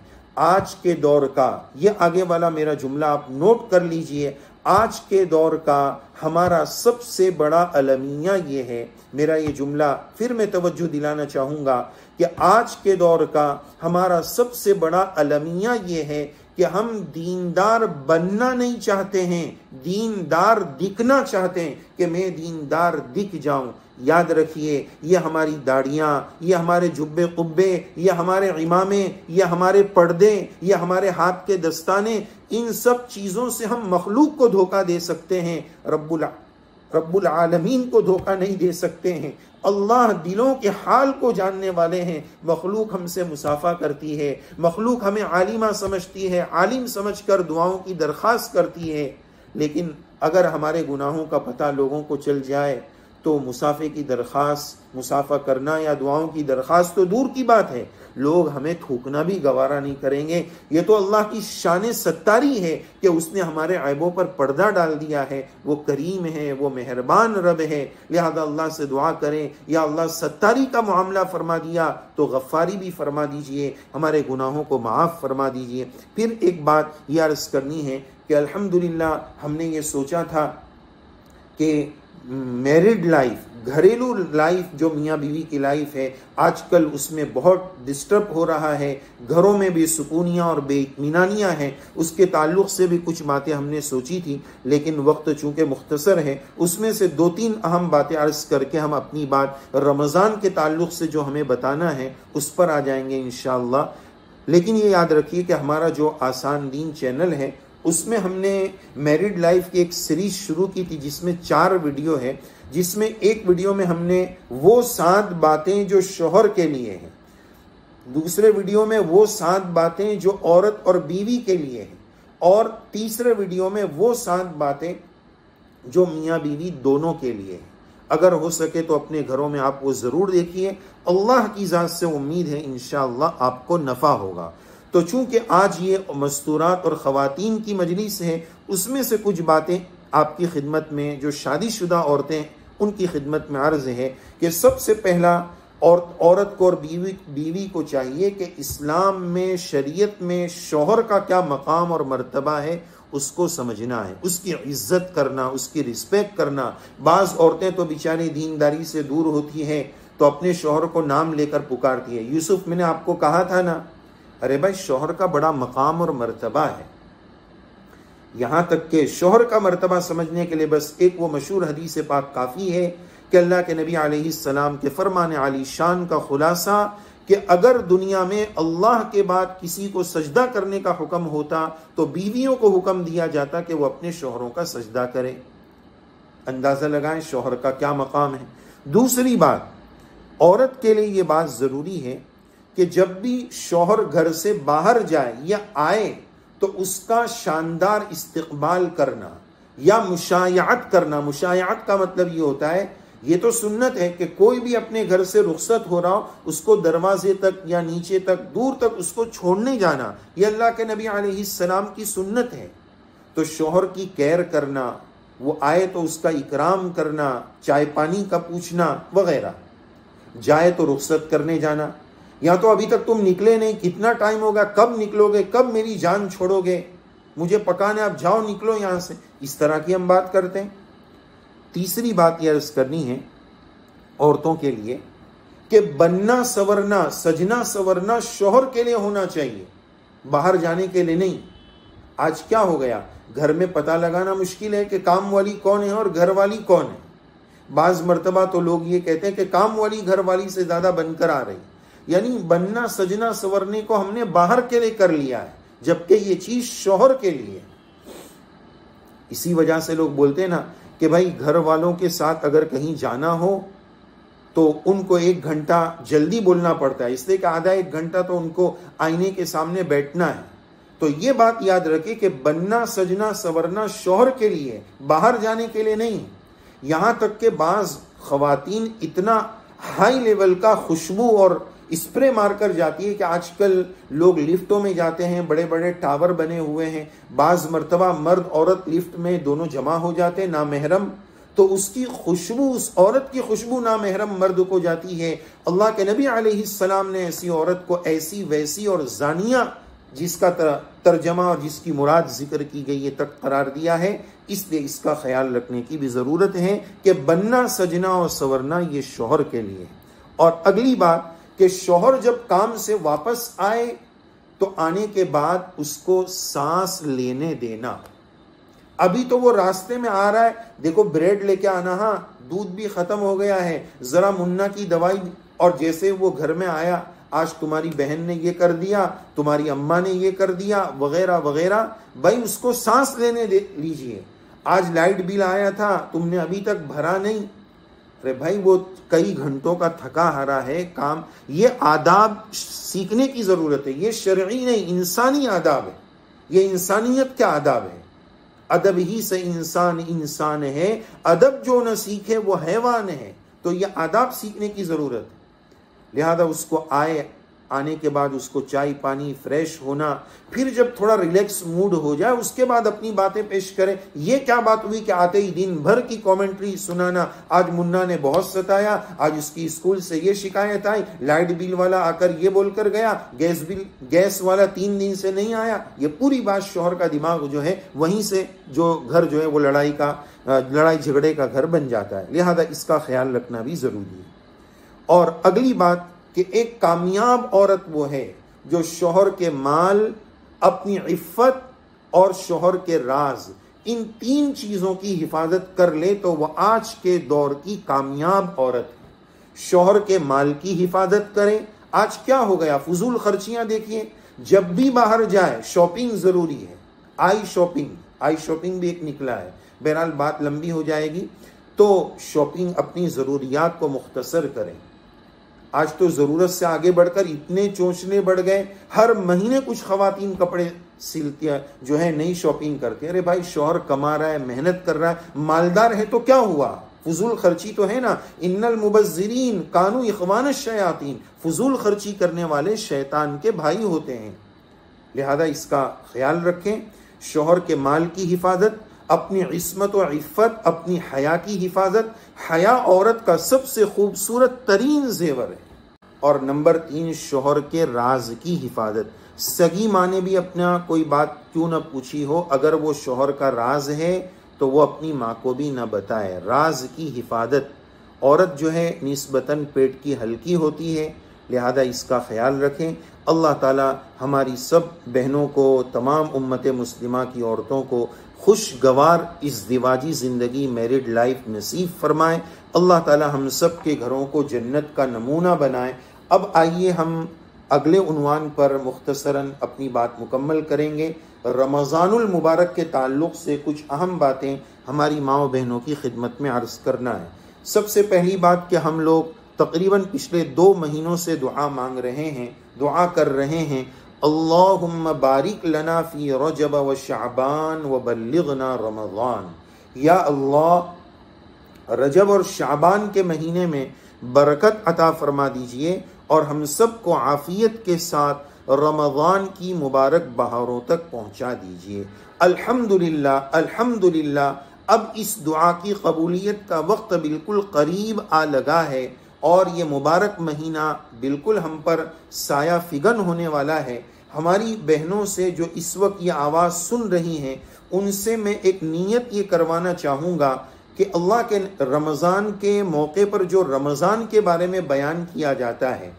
آج کے دور کا، یہ آگے والا میرا جملہ آپ نوٹ کر لیجئے، آج کے دور کا ہمارا سب سے بڑا المیہ یہ ہے، میرا یہ جملہ پھر میں توجہ دلانا چاہوں گا کہ آج کے دور کا ہمارا سب سے بڑا المیہ یہ ہے کہ ہم دیندار بننا نہیں چاہتے ہیں، دیندار دکھنا چاہتے ہیں کہ میں دیندار دکھ جاؤں. یاد رکھیے، یہ ہماری داڑیاں، یہ ہمارے جبے قبے، یہ ہمارے عمامے، یہ ہمارے پردے، یہ ہمارے ہاتھ کے دستانے، ان سب چیزوں سے ہم مخلوق کو دھوکہ دے سکتے ہیں، رب العالمین کو دھوکہ نہیں دے سکتے ہیں. اللہ دلوں کے حال کو جاننے والے ہیں. مخلوق ہم سے مصافحہ کرتی ہے، مخلوق ہمیں عالمہ سمجھتی ہے، عالم سمجھ کر دعاؤں کی درخواست کرتی ہے، لیکن اگر ہمارے گناہوں کا پتہ لوگوں کو چل جائے تو مصافحے کی درخواست، مصافحہ کرنا یا دعاؤں کی درخواست تو دور کی بات ہے، لوگ ہمیں تھوکنا بھی گوارا نہیں کریں گے. یہ تو اللہ کی شان ستاری ہے کہ اس نے ہمارے عیبوں پر پردہ ڈال دیا ہے. وہ کریم ہے، وہ مہربان رب ہے. لہذا اللہ سے دعا کریں، یا اللہ ستاری کا معاملہ فرما دیا تو غفاری بھی فرما دیجئے، ہمارے گناہوں کو معاف فرما دیجئے. پھر ایک بات یہ عرض کرنی ہے کہ الحمدللہ ہم نے یہ سوچا تھا کہ میرڈ لائف، گھریلو لائف جو میاں بیوی کی لائف ہے، آج کل اس میں بہت ڈسٹرب ہو رہا ہے، گھروں میں بے سکونیاں اور بے اطمینانیاں ہیں. اس کے تعلق سے بھی کچھ باتیں ہم نے سوچی تھی، لیکن وقت چونکہ مختصر ہے، اس میں سے 2-3 اہم باتیں عرض کر کے ہم اپنی بات رمضان کے تعلق سے جو ہمیں بتانا ہے اس پر آ جائیں گے انشاءاللہ. لیکن یہ یاد رکھیے کہ ہمارا جو آسان دین چینل ہے اس میں ہم نے میریڈ لائف کی ایک سیریز شروع کی تھی جس میں 4 ویڈیو ہے، جس میں ایک ویڈیو میں ہم نے وہ 7 باتیں جو شوہر کے لیے ہیں، دوسرے ویڈیو میں وہ 7 باتیں جو عورت اور بیوی کے لیے ہیں، اور تیسرے ویڈیو میں وہ 7 باتیں جو میاں بیوی دونوں کے لیے ہیں۔ اگر ہو سکے تو اپنے گھروں میں آپ وہ ضرور دیکھیے، اللہ کی ذات سے امید ہے انشاءاللہ آپ کو نفع ہوگا۔ تو چونکہ آج یہ مستورات اور خواتین کی مجلس ہے، اس میں سے کچھ باتیں آپ کی خدمت میں، جو شادی شدہ عورتیں ان کی خدمت میں عرض ہے کہ سب سے پہلا عورت کو اور بیوی کو چاہیے کہ اسلام میں، شریعت میں شوہر کا کیا مقام اور مرتبہ ہے اس کو سمجھنا ہے، اس کی عزت کرنا، اس کی رسپیکٹ کرنا۔ بعض عورتیں تو بیچاری دینداری سے دور ہوتی ہیں تو اپنے شوہر کو نام لے کر پکارتی ہے۔ یوسف، میں نے آپ کو کہا تھا نا، ارے بھائی شوہر کا بڑا مقام اور مرتبہ ہے، یہاں تک کہ شوہر کا مرتبہ سمجھنے کے لیے بس ایک وہ مشہور حدیث پاک کافی ہے کہ اللہ کے نبی علیہ السلام کے فرمان عالی شان کا خلاصہ کہ اگر دنیا میں اللہ کے بعد کسی کو سجدہ کرنے کا حکم ہوتا تو بیویوں کو حکم دیا جاتا کہ وہ اپنے شوہروں کا سجدہ کریں۔ اندازہ لگائیں شوہر کا کیا مقام ہے۔ دوسری بات، عورت کے لیے یہ بات ضروری ہے کہ جب بھی شوہر گھر سے باہر جائے یا آئے تو اس کا شاندار استقبال کرنا یا مشایعت کرنا۔ مشایعت کا مطلب یہ ہوتا ہے، یہ تو سنت ہے کہ کوئی بھی اپنے گھر سے رخصت ہو رہا ہو اس کو دروازے تک یا نیچے تک، دور تک اس کو چھوڑنے جانا، یہ اللہ کے نبی علیہ السلام کی سنت ہے۔ تو شوہر کی کیئر کرنا، وہ آئے تو اس کا اکرام کرنا، چائے پانی کا پوچھنا وغیرہ، جائے تو رخصت کرنے جانا، یا تو ابھی تک تم نکلے نہیں، کتنا ٹائم ہوگا، کب نکلو گے، کب میری جان چھوڑو گے، مجھے پکانے، آپ جاؤ نکلو یہاں سے، اس طرح کی ہم بات کرتے ہیں۔ تیسری بات یہ عرض کرنی ہے عورتوں کے لیے کہ بننا سورنا، سجنا سورنا شوہر کے لیے ہونا چاہیے، باہر جانے کے لیے نہیں۔ آج کیا ہو گیا، گھر میں پتہ لگانا مشکل ہے کہ کام والی کون ہے اور گھر والی کون ہے۔ بعض مرتبہ تو لوگ یہ کہتے ہیں کہ کام والی گھر والی سے زیادہ بن کر آ رہی، یعنی بننا سجنا سورنے کو ہم نے باہر کے لیے کر لیا ہے، جبکہ یہ چیز شوہر کے لیے۔ اسی وجہ سے لوگ بولتے ہیں نا کہ بھائی گھر والوں کے ساتھ اگر کہیں جانا ہو تو ان کو 1 گھنٹہ جلدی بولنا پڑتا ہے، اس لیے کہ آدھا 1 گھنٹہ تو ان کو آئینے کے سامنے بیٹھنا ہے۔ تو یہ بات یاد رکھے کہ بننا سجنا سورنا شوہر کے لیے، باہر جانے کے لیے نہیں۔ یہاں تک کہ بعض خواتین اتنا ہائی لیول کا خوشبو اور اسپرے مار کر جاتی ہے کہ آج کل لوگ لفٹوں میں جاتے ہیں، بڑے بڑے ٹاور بنے ہوئے ہیں، بعض مرتبہ مرد عورت لفٹ میں دونوں جمع ہو جاتے ہیں نامحرم، تو اس کی خوشبو، اس عورت کی خوشبو نامحرم مرد کو جاتی ہے۔ اللہ کے نبی علیہ السلام نے ایسی عورت کو ایسی ویسی اور زانیہ، جس کا ترجمہ اور جس کی مراد ذکر کی گئی ہے، تک قرار دیا ہے۔ اس لیے اس کا خیال رکھنے کی بھی ضرورت ہے کہ بننا سجنا اور سورنا یہ شوہر کے لیے۔ اور اگلی بات کہ شوہر جب کام سے واپس آئے تو آنے کے بعد اس کو سانس لینے دینا۔ ابھی تو وہ راستے میں آ رہا ہے، دیکھو بریڈ لے کے آنا، ہاں دودھ بھی ختم ہو گیا ہے، ذرا منا کی دوائی، اور جیسے وہ گھر میں آیا، آج تمہاری بہن نے یہ کر دیا، تمہاری اماں نے یہ کر دیا وغیرہ وغیرہ، بھائی اس کو سانس لینے لیجئے۔ آج لائٹ بل آیا تھا، تم نے ابھی تک بھرا نہیں، ارے بھائی وہ کئی گھنٹوں کا تھکا ہرا ہے کام۔ یہ آداب سیکھنے کی ضرورت ہے، یہ شرعی نہیں انسانی آداب ہے، یہ انسانیت کا آداب ہے۔ ادب ہی سے انسان انسان ہے، ادب جو نہ سیکھے وہ حیوان ہے۔ تو یہ آداب سیکھنے کی ضرورت ہے، لہذا اس کو آنے کے بعد اس کو چائے پانی، فریش ہونا، پھر جب تھوڑا ریلیکس موڈ ہو جائے اس کے بعد اپنی باتیں پیش کرے۔ یہ کیا بات ہوئی کہ آتے ہی دن بھر کی کامنٹری سنانا، آج منا نے بہت ستایا، آج اس کی اسکول سے یہ شکایت آئی، لائٹ بل والا آ کر یہ بول کر گیا، گیس والا 3 دن سے نہیں آیا۔ یہ پوری بات شوہر کا دماغ جو ہے وہیں سے جو گھر جو ہے وہ لڑائی جھگڑے کا گھر بن جاتا ہے، لہذا اس کا خیال رکھنا بھی ضروری ہے۔ اور اگلی بات کہ ایک کامیاب عورت وہ ہے جو شوہر کے مال، اپنی عفت اور شوہر کے راز، ان 3 چیزوں کی حفاظت کر لے تو وہ آج کے دور کی کامیاب عورت ہے۔ شوہر کے مال کی حفاظت کرے۔ آج کیا ہو گیا، فضول خرچیاں دیکھیے، جب بھی باہر جائے شاپنگ ضروری ہے، آئی شاپنگ بھی ایک نکلا ہے. بہرحال بات لمبی ہو جائے گی، تو شاپنگ اپنی ضروریات کو مختصر کریں. آج تو ضرورت سے آگے بڑھ کر اتنے چونچنے بڑھ گئے، ہر مہینے کچھ خواتین کپڑے سلتی ہیں جو ہے نئی شاپنگ کرتے ہیں. ارے بھائی شوہر کما رہا ہے، محنت کر رہا ہے، مالدار ہے تو کیا ہوا؟ فضول خرچی تو ہے نا. ان المبذرین کانوا اخوان الشیاطین، فضول خرچی کرنے والے شیطان کے بھائی ہوتے ہیں. لہذا اس کا خیال رکھیں. شوہر کے مال کی حفاظت، اپنی عصمت و عفت، اپنی حیا کی حفاظت. حیا عورت کا سب سے خوبصورت ترین زیور ہے. اور نمبر 3، شوہر کے راز کی حفاظت. سگی ماں نے بھی اپنا کوئی بات کیوں نہ پوچھی ہو، اگر وہ شوہر کا راز ہے تو وہ اپنی ماں کو بھی نہ بتائے. راز کی حفاظت. عورت جو ہے نسبتاً پیٹ کی ہلکی ہوتی ہے، لہذا اس کا خیال رکھیں. اللہ تعالی ہماری سب بہنوں کو، تمام امت مسلمہ کی عورتوں کو خوشگوار ازدواجی زندگی، میرڈ لائف نصیب فرمائے. اللہ تعالی ہم سب کے گھروں کو جنت کا نمونہ بنائے. اب آئیے ہم اگلے عنوان پر مختصراً اپنی بات مکمل کریں گے. رمضان المبارک کے تعلق سے کچھ اہم باتیں ہماری ماں و بہنوں کی خدمت میں عرض کرنا ہے. سب سے پہلی بات کہ ہم لوگ تقریباً پچھلے 2 مہینوں سے دعا مانگ رہے ہیں، دعا کر رہے ہیں، اللہم بارک لنا فی رجب و شعبان و بلغنا رمضان. یا اللہ رجب اور شعبان کے مہینے میں برکت عطا فرما دیجئے اور ہم سب کو عافیت کے ساتھ رمضان کی مبارک بہاروں تک پہنچا دیجئے. الحمدللہ الحمدللہ. اب اس دعا کی قبولیت کا وقت بالکل قریب آ لگا ہے اور یہ مبارک مہینہ بالکل ہم پر سایہ فگن ہونے والا ہے. ہماری بہنوں سے جو اس وقت یہ آواز سن رہی ہیں، ان سے میں ایک نیت یہ کروانا چاہوں گا کہ اللہ کے رمضان کے موقع پر جو رمضان کے بارے میں بیان کیا جاتا ہے،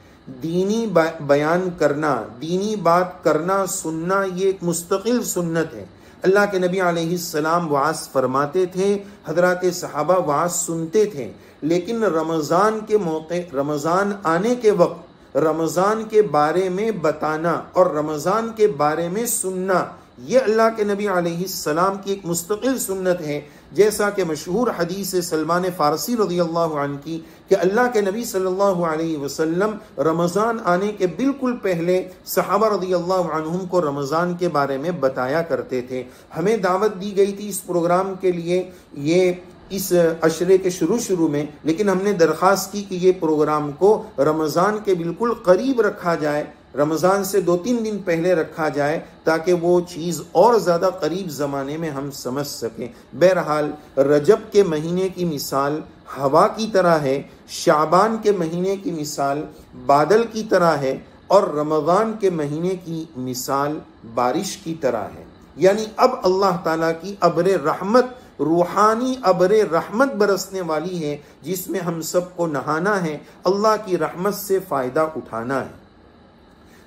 دینی بیان کرنا، دینی بات کرنا، سننا، یہ ایک مستقل سنت ہے. اللہ کے نبی علیہ السلام وعظ فرماتے تھے، حضرات صحابہ وعظ سنتے تھے، لیکن رمضان کے موقع، رمضان آنے کے وقت رمضان کے بارے میں بتانا اور رمضان کے بارے میں سننا، یہ اللہ کے نبی علیہ السلام کی ایک مستقل سنت ہے. جیسا کہ مشہور حدیث سلمان فارسی رضی اللہ عنہ کی کہ اللہ کے نبی صلی اللہ علیہ وسلم رمضان آنے کے بالکل پہلے صحابہ رضی اللہ عنہم کو رمضان کے بارے میں بتایا کرتے تھے. ہمیں دعوت دی گئی تھی اس پروگرام کے لیے یہ اس عشرے کے شروع میں، لیکن ہم نے درخواست کی کہ یہ پروگرام کو رمضان کے بالکل قریب رکھا جائے، رمضان سے 2-3 دن پہلے رکھا جائے تاکہ وہ چیز اور زیادہ قریب زمانے میں ہم سمجھ سکیں. بہرحال رجب کے مہینے کی مثال ہوا کی طرح ہے، شعبان کے مہینے کی مثال بادل کی طرح ہے، اور رمضان کے مہینے کی مثال بارش کی طرح ہے. یعنی اب اللہ تعالیٰ کی ابر رحمت، روحانی ابر رحمت برسنے والی ہے، جس میں ہم سب کو نہانا ہے، اللہ کی رحمت سے فائدہ اٹھانا ہے.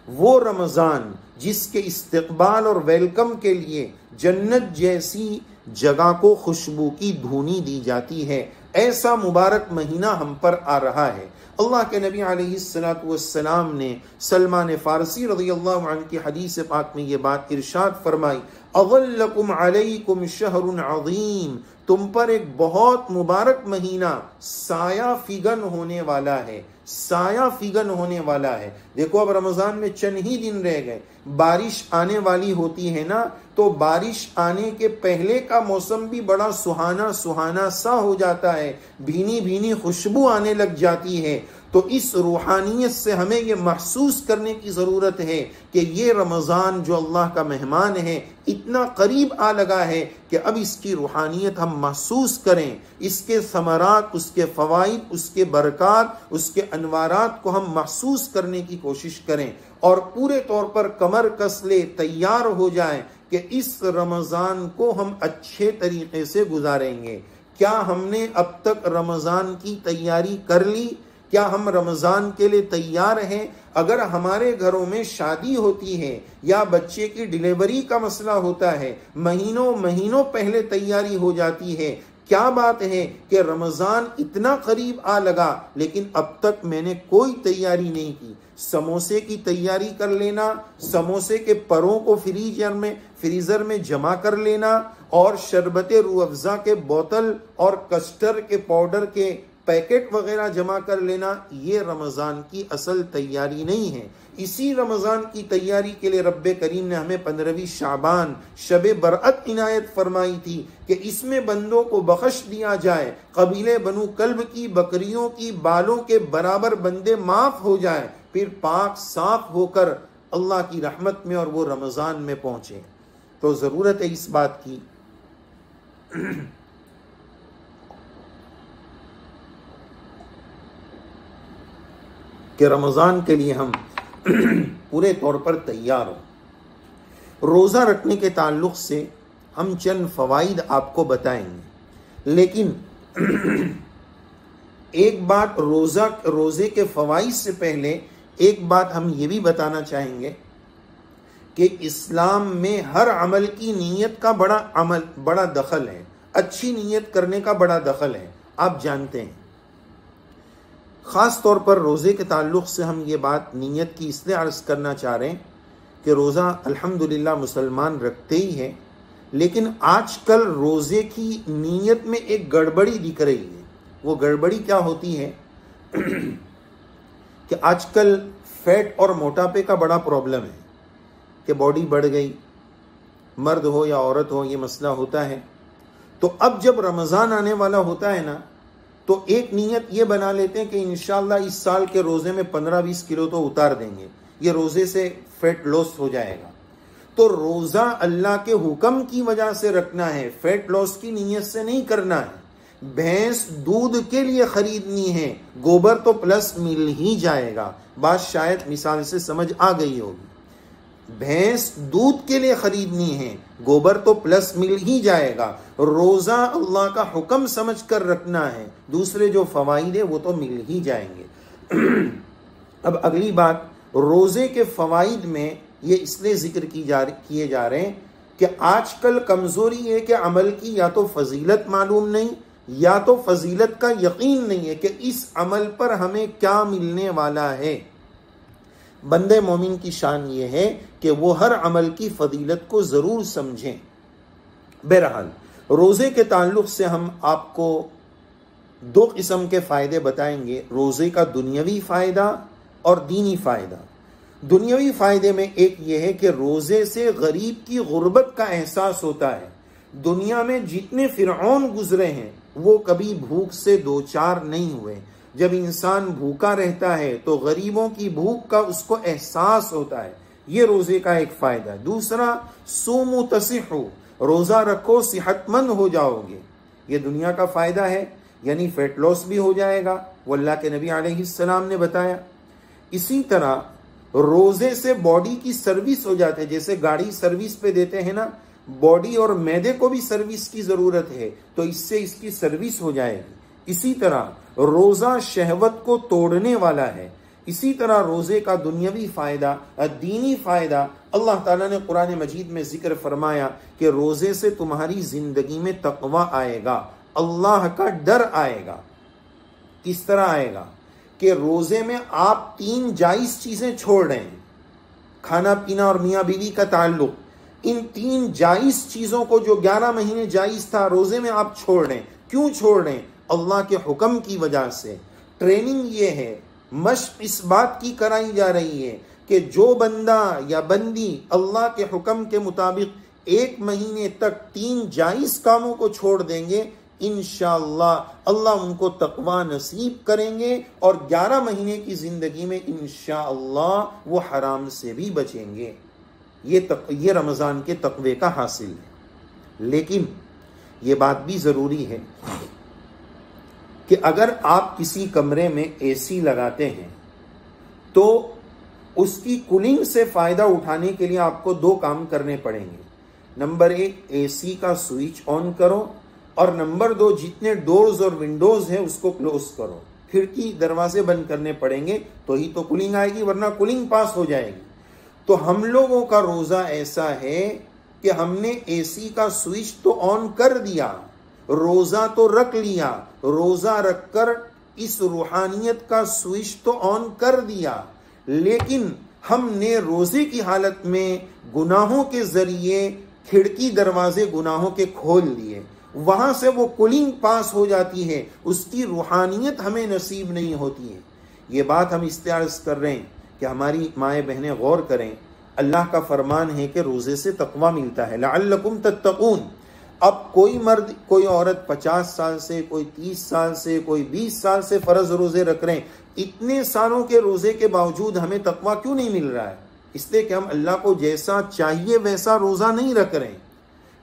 وہ رمضان جس کے استقبال اور ویلکم کے لیے جنت جیسی جگہ کو خوشبو کی دھونی دی جاتی ہے، ایسا مبارک مہینہ ہم پر آ رہا ہے. اللہ کے نبی علیہ السلام نے سلمان فارسی رضی اللہ عنہ کی حدیث پاک میں یہ بات ارشاد فرمائی، اظلکم علیکم شہر عظیم، تم پر ایک بہت مبارک مہینہ سایہ فگن ہونے والا ہے، سایہ فگن ہونے والا ہے. دیکھو اب رمضان میں چند ہی دن رہ گئے، بارش آنے والی ہوتی ہے نا، تو بارش آنے کے پہلے کا موسم بھی بڑا سہانا سہانا سا ہو جاتا ہے، بھینی بھینی خوشبو آنے لگ جاتی ہے. تو اس روحانیت سے ہمیں یہ محسوس کرنے کی ضرورت ہے کہ یہ رمضان جو اللہ کا مہمان ہے اتنا قریب آ لگا ہے کہ اب اس کی روحانیت ہم محسوس کریں، اس کے ثمرات، اس کے فوائد، اس کے برکات، اس کے انوارات کو ہم محسوس کرنے کی کوشش کریں اور پورے طور پر کمر کس لے، تیار ہو جائیں کہ اس رمضان کو ہم اچھے طریقے سے گزاریں گے. کیا ہم نے اب تک رمضان کی تیاری کر لی؟ کیا ہم رمضان کے لیے تیار ہیں؟ اگر ہمارے گھروں میں شادی ہوتی ہے یا بچے کی ڈیلیوری کا مسئلہ ہوتا ہے، مہینوں پہلے تیاری ہو جاتی ہے. کیا بات ہے کہ رمضان اتنا قریب آ لگا لیکن اب تک میں نے کوئی تیاری نہیں کی. سموسے کی تیاری کر لینا، سموسے کے پروں کو فریزر میں جمع کر لینا اور شربت روح افزا کے بوتل اور کسٹر کے پاؤڈر کے پیکٹ وغیرہ جمع کر لینا، یہ رمضان کی اصل تیاری نہیں ہے۔ اسی رمضان کی تیاری کے لیے رب کریم نے ہمیں 15ویں شعبان شب برأت عنایت فرمائی تھی کہ اس میں بندوں کو بخش دیا جائے، قبیلے بنو کلب کی بکریوں کی بالوں کے برابر بندے معاف ہو جائے، پھر پاک صاف ہو کر اللہ کی رحمت میں اور وہ رمضان میں پہنچے۔ تو ضرورت ہے اس بات کی کہ رمضان کے لیے ہم پورے طور پر تیار ہوں۔ روزہ رکھنے کے تعلق سے ہم چند فوائد آپ کو بتائیں گے، لیکن ایک بات روزے کے فوائد سے پہلے ایک بات ہم یہ بھی بتانا چاہیں گے کہ اسلام میں ہر عمل کی نیت کا بڑا دخل ہے، اچھی نیت کرنے کا بڑا دخل ہے، آپ جانتے ہیں۔ خاص طور پر روزے کے تعلق سے ہم یہ بات نیت کی اس لیے عرض کرنا چاہ رہے ہیں کہ روزہ الحمدللہ مسلمان رکھتے ہی ہے، لیکن آج کل روزے کی نیت میں ایک گڑبڑی دکھ رہی ہے۔ وہ گڑبڑی کیا ہوتی ہے کہ آج کل فیٹ اور موٹاپے کا بڑا پرابلم ہے کہ باڈی بڑھ گئی، مرد ہو یا عورت ہو یہ مسئلہ ہوتا ہے۔ تو اب جب رمضان آنے والا ہوتا ہے نا، تو ایک نیت یہ بنا لیتے ہیں کہ انشاءاللہ اس سال کے روزے میں 15-20 کلو تو اتار دیں گے، یہ روزے سے فیٹ لاس ہو جائے گا۔ تو روزہ اللہ کے حکم کی وجہ سے رکھنا ہے، فیٹ لاس کی نیت سے نہیں کرنا ہے۔ بھینس دودھ کے لیے خریدنی ہے، گوبر تو پلس مل ہی جائے گا۔ بات شاید مثال سے سمجھ آ گئی ہوگی۔ بھینس دودھ کے لیے خریدنی ہے، گوبر تو پلس مل ہی جائے گا۔ روزہ اللہ کا حکم سمجھ کر رکھنا ہے، دوسرے جو فوائد ہیں وہ تو مل ہی جائیں گے۔ اب اگلی بات، روزے کے فوائد میں یہ اس لیے ذکر کیے جا رہے ہیں کہ آج کل کمزوری ہے کہ عمل کی یا تو فضیلت معلوم نہیں یا تو فضیلت کا یقین نہیں ہے کہ اس عمل پر ہمیں کیا ملنے والا ہے۔ بندے مومن کی شان یہ ہے کہ وہ ہر عمل کی فضیلت کو ضرور سمجھیں۔ بہرحال روزے کے تعلق سے ہم آپ کو 2 قسم کے فائدے بتائیں گے، روزے کا دنیاوی فائدہ اور دینی فائدہ۔ دنیاوی فائدے میں ایک یہ ہے کہ روزے سے غریب کی غربت کا احساس ہوتا ہے۔ دنیا میں جتنے فرعون گزرے ہیں وہ کبھی بھوک سے دوچار نہیں ہوئے۔ جب انسان بھوکا رہتا ہے تو غریبوں کی بھوک کا اس کو احساس ہوتا ہے، یہ روزے کا ایک فائدہ۔ دوسرا، صوموا تصحوا، روزہ رکھو صحت مند ہو جاؤ گے، یہ دنیا کا فائدہ ہے، یعنی فیٹ لاس بھی ہو جائے گا، وہ اللہ کے نبی علیہ السلام نے بتایا۔ اسی طرح روزے سے باڈی کی سروس ہو جاتی ہے، جیسے گاڑی سروس پہ دیتے ہیں نا، باڈی اور معدے کو بھی سروس کی ضرورت ہے، تو اس سے اس کی سروس ہو جائے گی۔ اسی طرح روزہ شہوت کو توڑنے والا ہے۔ اسی طرح روزے کا دنیاوی فائدہ، دینی فائدہ، اللہ تعالیٰ نے قرآن مجید میں ذکر فرمایا کہ روزے سے تمہاری زندگی میں تقوی آئے گا، اللہ کا ڈر آئے گا۔ کس طرح آئے گا کہ روزے میں آپ 3 جائز چیزیں چھوڑ رہے ہیں، کھانا پینا اور میاں بیوی کا تعلق، ان 3 جائز چیزوں کو جو 11 مہینے جائز تھا روزے میں آپ چھوڑ رہے ہیں۔ کیوں چھوڑ رہے ہیں؟ اللہ کے حکم کی وجہ سے۔ ٹریننگ یہ ہے، مشق اس بات کی کرائی جا رہی ہے کہ جو بندہ یا بندی اللہ کے حکم کے مطابق 1 مہینے تک 3 جائز کاموں کو چھوڑ دیں گے، انشاءاللہ اللہ ان کو تقوی نصیب کریں گے اور 11 مہینے کی زندگی میں انشاءاللہ وہ حرام سے بھی بچیں گے۔ یہ رمضان کے تقوی کا حاصل ہے۔ لیکن یہ بات بھی ضروری ہے کہ اگر آپ کسی کمرے میں اے سی لگاتے ہیں تو اس کی کولنگ سے فائدہ اٹھانے کے لیے آپ کو 2 کام کرنے پڑیں گے۔ نمبر 1، اے سی کا سوئچ آن کرو، اور نمبر 2، جتنے ڈورز اور ونڈوز ہیں اس کو کلوز کرو، کھڑکی دروازے بند کرنے پڑیں گے تو ہی تو کولنگ آئے گی، ورنہ کولنگ پاس ہو جائے گی۔ تو ہم لوگوں کا روزہ ایسا ہے کہ ہم نے اے سی کا سوئچ تو آن کر دیا، روزہ تو رکھ لیا، روزہ رکھ کر اس روحانیت کا سوئچ تو آن کر دیا، لیکن ہم نے روزے کی حالت میں گناہوں کے ذریعے کھڑکی دروازے گناہوں کے کھول دیے، وہاں سے وہ کولنگ پاس ہو جاتی ہے، اس کی روحانیت ہمیں نصیب نہیں ہوتی ہے۔ یہ بات ہم اس عرض کر رہے ہیں کہ ہماری مائیں بہنیں غور کریں، اللہ کا فرمان ہے کہ روزے سے تقوی ملتا ہے، لعلکم تتقون۔ اب کوئی مرد کوئی عورت 50 سال سے، کوئی 30 سال سے، کوئی 20 سال سے فرض روزے رکھ رہے ہیں، اتنے سالوں کے روزے کے باوجود ہمیں تقوی کیوں نہیں مل رہا ہے؟ اس لیے کہ ہم اللہ کو جیسا چاہیے ویسا روزہ نہیں رکھ رہے ہیں۔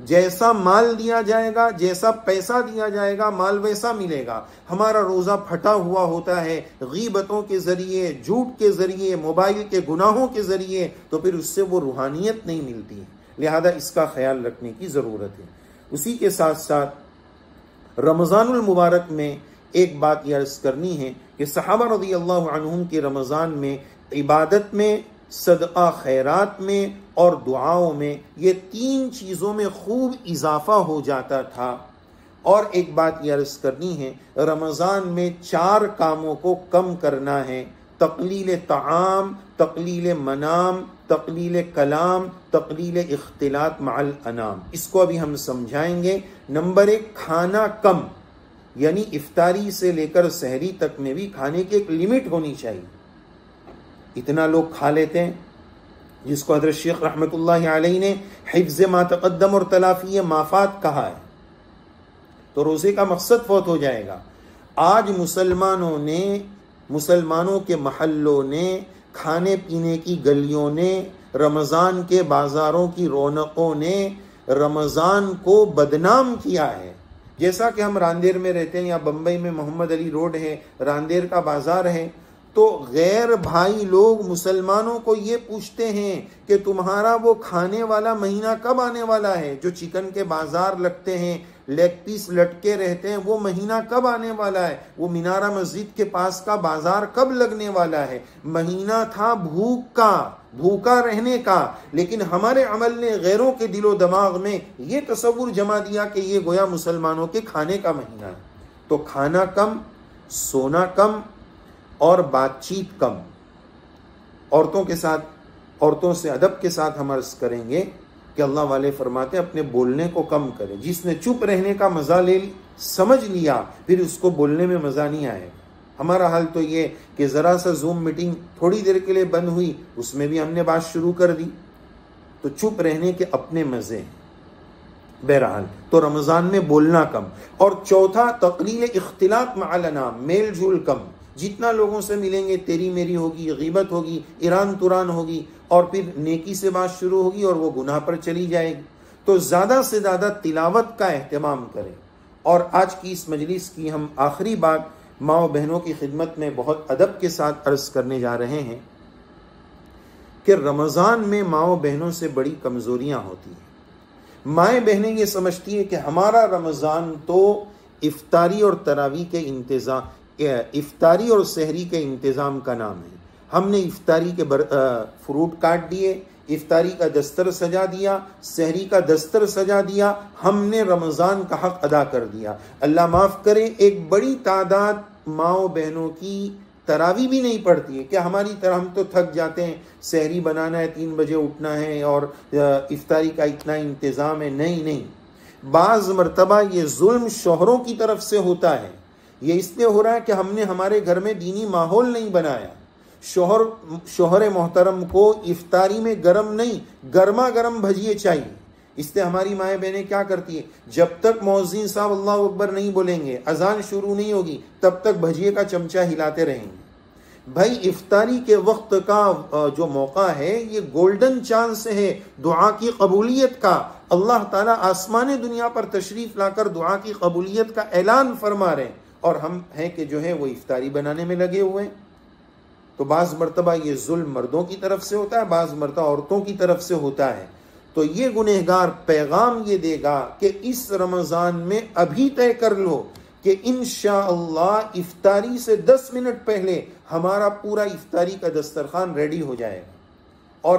جیسا مال دیا جائے گا، جیسا پیسہ دیا جائے گا، مال ویسا ملے گا۔ ہمارا روزہ پھٹا ہوا ہوتا ہے غیبتوں کے ذریعے، جھوٹ کے ذریعے، موبائل کے گناہوں کے ذریعے، تو پھر اس سے وہ روحانیت نہیں ملتی ہے۔ لہذا اس کا خیال رکھنے کی ضرورت ہے۔ اسی کے ساتھ ساتھ رمضان المبارک میں ایک بات یہ عرض کرنی ہے کہ صحابہ رضی اللہ عنہم کے رمضان میں عبادت میں، صدقہ خیرات میں اور دعاؤں میں، یہ 3 چیزوں میں خوب اضافہ ہو جاتا تھا۔ اور ایک بات یہ عرض کرنی ہے، رمضان میں 4 کاموں کو کم کرنا ہے: تقلیل طعام، تقلیل منام، تقلیل کلام، تقلیل اختلاط مع الانام۔ اس کو ابھی ہم سمجھائیں گے۔ نمبر 1، کھانا کم، یعنی افطاری سے لے کر سحری تک میں بھی کھانے کی ایک لمٹ ہونی چاہیے۔ اتنا لوگ کھا لیتے ہیں، جس کو حضرت شیخ رحمت اللہ علیہ نے حفظ ما تقدم اور تلافی مافات کہا ہے، تو روزے کا مقصد فوت ہو جائے گا۔ آج مسلمانوں کے محلوں نے، کھانے پینے کی گلیوں نے، رمضان کے بازاروں کی رونقوں نے رمضان کو بدنام کیا ہے۔ جیسا کہ ہم راندیر میں رہتے ہیں یا بمبئی میں محمد علی روڈ ہے، راندیر کا بازار ہے، تو غیر بھائی لوگ مسلمانوں کو یہ پوچھتے ہیں کہ تمہارا وہ کھانے والا مہینہ کب آنے والا ہے؟ جو چکن کے بازار لگتے ہیں، لیگ پیس لٹکے رہتے ہیں، وہ مہینہ کب آنے والا ہے؟ وہ مینارہ مسجد کے پاس کا بازار کب لگنے والا ہے؟ مہینہ تھا بھوک کا، بھوکا رہنے کا، لیکن ہمارے عمل نے غیروں کے دل و دماغ میں یہ تصور جما دیا کہ یہ گویا مسلمانوں کے کھانے کا مہینہ ہے۔ تو کھانا کم، سونا کم اور بات چیت کم۔ عورتوں سے ادب کے ساتھ ہم عرض کریں گے کہ اللہ والے فرماتے ہیں اپنے بولنے کو کم کرے۔ جس نے چپ رہنے کا مزہ سمجھ لیا، پھر اس کو بولنے میں مزہ نہیں آئے۔ ہمارا حال تو یہ کہ ذرا سا زوم میٹنگ تھوڑی دیر کے لیے بند ہوئی، اس میں بھی ہم نے بات شروع کر دی۔ تو چپ رہنے کے اپنے مزے ہیں۔ بہرحال تو رمضان میں بولنا کم۔ اور چوتھا، تقلیل اختلاط مع الانام، میل جول کم۔ جتنا لوگوں سے ملیں گے تیری میری ہوگی، غیبت ہوگی، ایران توران ہوگی، اور پھر نیکی سے بات شروع ہوگی اور وہ گناہ پر چلی جائے گی۔ تو زیادہ سے زیادہ تلاوت کا اہتمام کریں۔ اور آج کی اس مجلس کی ہم آخری بات ماں و بہنوں کی خدمت میں بہت ادب کے ساتھ عرض کرنے جا رہے ہیں کہ رمضان میں ماں و بہنوں سے بڑی کمزوریاں ہوتی ہیں۔ مائیں بہنیں یہ سمجھتی ہیں کہ ہمارا رمضان تو افطاری اور تراویح کے افطاری اور سحری کے انتظام کا نام ہے۔ ہم نے افطاری کے فروٹ کاٹ دیے، افطاری کا دستر سجا دیا، سحری کا دستر سجا دیا، ہم نے رمضان کا حق ادا کر دیا۔ اللہ معاف کرے، ایک بڑی تعداد ماں و بہنوں کی تراویح بھی نہیں پڑتی ہے کہ ہماری طرح ہم تو تھک جاتے ہیں، سحری بنانا ہے، 3 بجے اٹھنا ہے اور افطاری کا اتنا انتظام ہے۔ نہیں، بعض مرتبہ یہ ظلم شوہروں کی طرف سے ہوتا ہے۔ یہ اس لیے ہو رہا ہے کہ ہم نے ہمارے گھر میں دینی ماحول نہیں بنایا۔ شوہر محترم کو افطاری میں گرم نہیں، گرما گرم بھجیے چاہیے۔ اس لیے ہماری مائیں بہنیں کیا کرتی ہیں، جب تک مؤذن صاحب اللہ اکبر نہیں بولیں گے، اذان شروع نہیں ہوگی، تب تک بھجیے کا چمچہ ہلاتے رہیں گے۔ بھائی افطاری کے وقت کا جو موقع ہے یہ گولڈن چانس ہے دعا کی قبولیت کا۔ اللہ تعالیٰ آسمان دنیا پر تشریف لا کر دعا کی قبولیت کا اعلان فرما رہے ہیں، اور ہم ہیں کہ جو ہے وہ افطاری بنانے میں لگے ہوئے ہیں۔ تو بعض مرتبہ یہ ظلم مردوں کی طرف سے ہوتا ہے، بعض مرتبہ عورتوں کی طرف سے ہوتا ہے۔ تو یہ گنہگار پیغام یہ دے گا کہ اس رمضان میں ابھی طے کر لو کہ انشاءاللہ افطاری سے 10 منٹ پہلے ہمارا پورا افطاری کا دسترخوان ریڈی ہو جائے گا، اور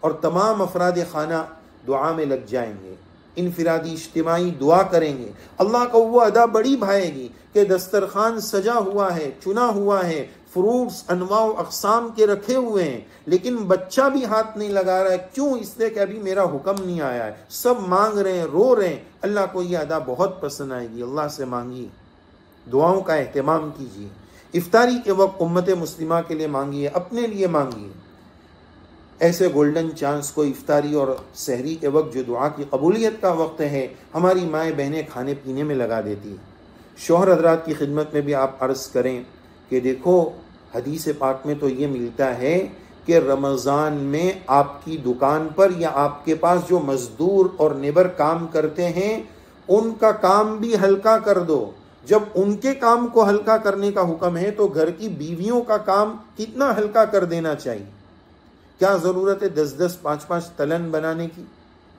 اور تمام افراد خانہ دعا میں لگ جائیں گے، انفرادی اجتماعی دعا کریں گے۔ اللہ کو وہ ادا بڑی بھائے گی کہ دسترخوان سجا ہوا ہے، چنا ہوا ہے، فروٹس انواع و اقسام کے رکھے ہوئے ہیں، لیکن بچہ بھی ہاتھ نہیں لگا رہا ہے. کیوں؟ اس لیے کہ ابھی میرا حکم نہیں آیا ہے. سب مانگ رہے ہیں، رو رہے ہیں. اللہ کو یہ ادا بہت پسند آئے گی. اللہ سے مانگیے، دعاؤں کا اہتمام کیجیے. افطاری کے وقت امت مسلمہ کے لیے مانگیے، اپنے لیے مانگیے. ایسے گولڈن چانس کو افطاری اور سحری کے وقت جو دعا کی قبولیت کا وقت ہے، ہماری مائیں بہنیں کھانے پینے میں لگا دیتی ہیں. شوہر حضرات کی خدمت میں بھی آپ عرض کریں کہ دیکھو حدیث پاک میں تو یہ ملتا ہے کہ رمضان میں آپ کی دکان پر یا آپ کے پاس جو مزدور اور نیبر کام کرتے ہیں ان کا کام بھی ہلکا کر دو. جب ان کے کام کو ہلکا کرنے کا حکم ہے تو گھر کی بیویوں کا کام کتنا ہلکا کر دینا چاہیے. کیا ضرورت ہے 10 5 تلن بنانے کی،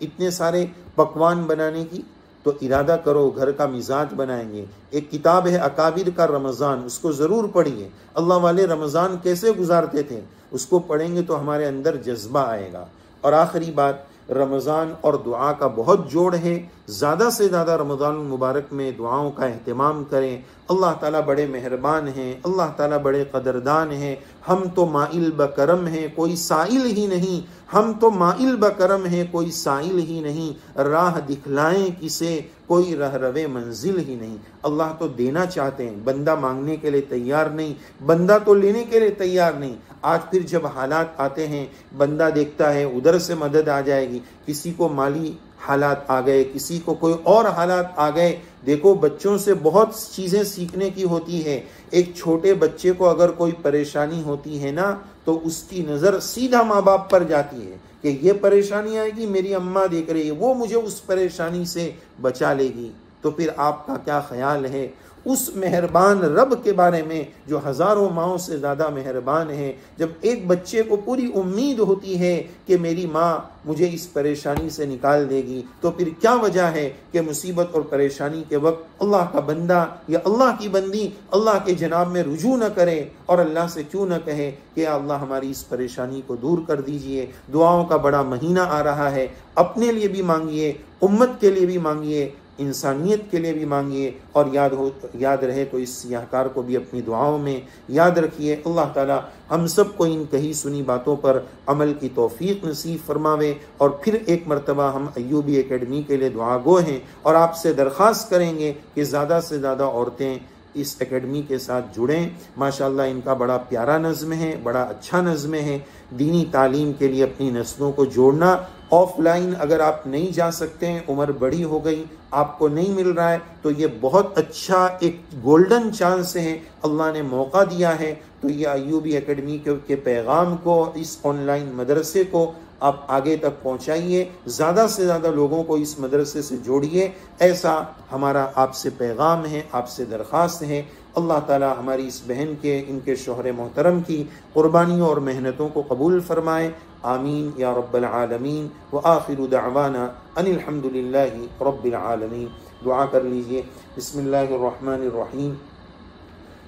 اتنے سارے پکوان بنانے کی؟ تو ارادہ کرو گھر کا مزاج بنائیں گے. ایک کتاب ہے اکابر کا رمضان، اس کو ضرور پڑھیے. اللہ والے رمضان کیسے گزارتے تھے، اس کو پڑھیں گے تو ہمارے اندر جذبہ آئے گا. اور آخری بات، رمضان اور دعا کا بہت جوڑ ہے. زیادہ سے زیادہ رمضان المبارک میں دعاؤں کا اہتمام کریں. اللہ تعالیٰ بڑے مہربان ہیں، اللہ تعالیٰ بڑے قدردان ہیں. ہم تو مائل بکرم ہیں، کوئی سائل ہی نہیں. ہم تو مائل بکرم ہیں، کوئی سائل ہی نہیں. راہ دکھلائیں کسے، کوئی رہ روے منزل ہی نہیں. اللہ تو دینا چاہتے ہیں، بندہ مانگنے کے لیے تیار نہیں، بندہ تو لینے کے لیے تیار نہیں. آج پھر جب حالات آتے ہیں بندہ دیکھتا ہے ادھر سے مدد آ جائے گی، کسی کو مالی حالات آ گئے، کسی کو کوئی اور حالات آ گئے. دیکھو بچوں سے بہت چیزیں سیکھنے کی ہوتی ہے. ایک چھوٹے بچے کو اگر کوئی پریشانی ہوتی ہے نا تو اس کی نظر سیدھا ماں باپ پر جاتی ہے کہ یہ پریشانی آئے گی، میری اماں دیکھ رہی ہے، وہ مجھے اس پریشانی سے بچا لے گی. تو پھر آپ کا کیا خیال ہے اس مہربان رب کے بارے میں جو ہزاروں ماؤں سے زیادہ مہربان ہے؟ جب ایک بچے کو پوری امید ہوتی ہے کہ میری ماں مجھے اس پریشانی سے نکال دے گی، تو پھر کیا وجہ ہے کہ مصیبت اور پریشانی کے وقت اللہ کا بندہ یا اللہ کی بندی اللہ کے جناب میں رجوع نہ کرے اور اللہ سے کیوں نہ کہے کہ اللہ ہماری اس پریشانی کو دور کر دیجئے. دعاؤں کا بڑا مہینہ آ رہا ہے، اپنے لیے بھی مانگیے، امت کے لیے بھی مانگیے، انسانیت کے لیے بھی مانگیے. اور یاد رہے تو اس سیاہکار کو بھی اپنی دعاؤں میں یاد رکھیے. اللہ تعالی ہم سب کو ان کہی سنی باتوں پر عمل کی توفیق نصیب فرماوے. اور پھر ایک مرتبہ ہم ایوبی اکیڈمی کے لیے دعا گو ہیں اور آپ سے درخواست کریں گے کہ زیادہ سے زیادہ عورتیں اس اکیڈمی کے ساتھ جڑیں. ماشاءاللہ ان کا بڑا پیارا نظم ہے، بڑا اچھا نظم ہے. دینی تعلیم کے لیے اپنی نسلوں کو جوڑنا. آف لائن اگر آپ نہیں جا سکتے ہیں، عمر بڑی ہو گئی، آپ کو نہیں مل رہا ہے، تو یہ بہت اچھا ایک گولڈن چانس ہے، اللہ نے موقع دیا ہے. تو یہ ایوبی اکیڈمی کے پیغام کو، اس آن لائن مدرسے کو آپ آگے تک پہنچائیے، زیادہ سے زیادہ لوگوں کو اس مدرسے سے جوڑیے. ایسا ہمارا آپ سے پیغام ہے، آپ سے درخواست ہے. اللہ تعالی ہماری اس بہن کے، ان کے شوہر محترم کی قربانیوں اور محنتوں کو قبول فرمائے. آمین یا رب العالمین. وآخر دعوانا ان الحمد للہ رب العالمین. دعا کر لیجئے. بسم اللہ الرحمن الرحیم.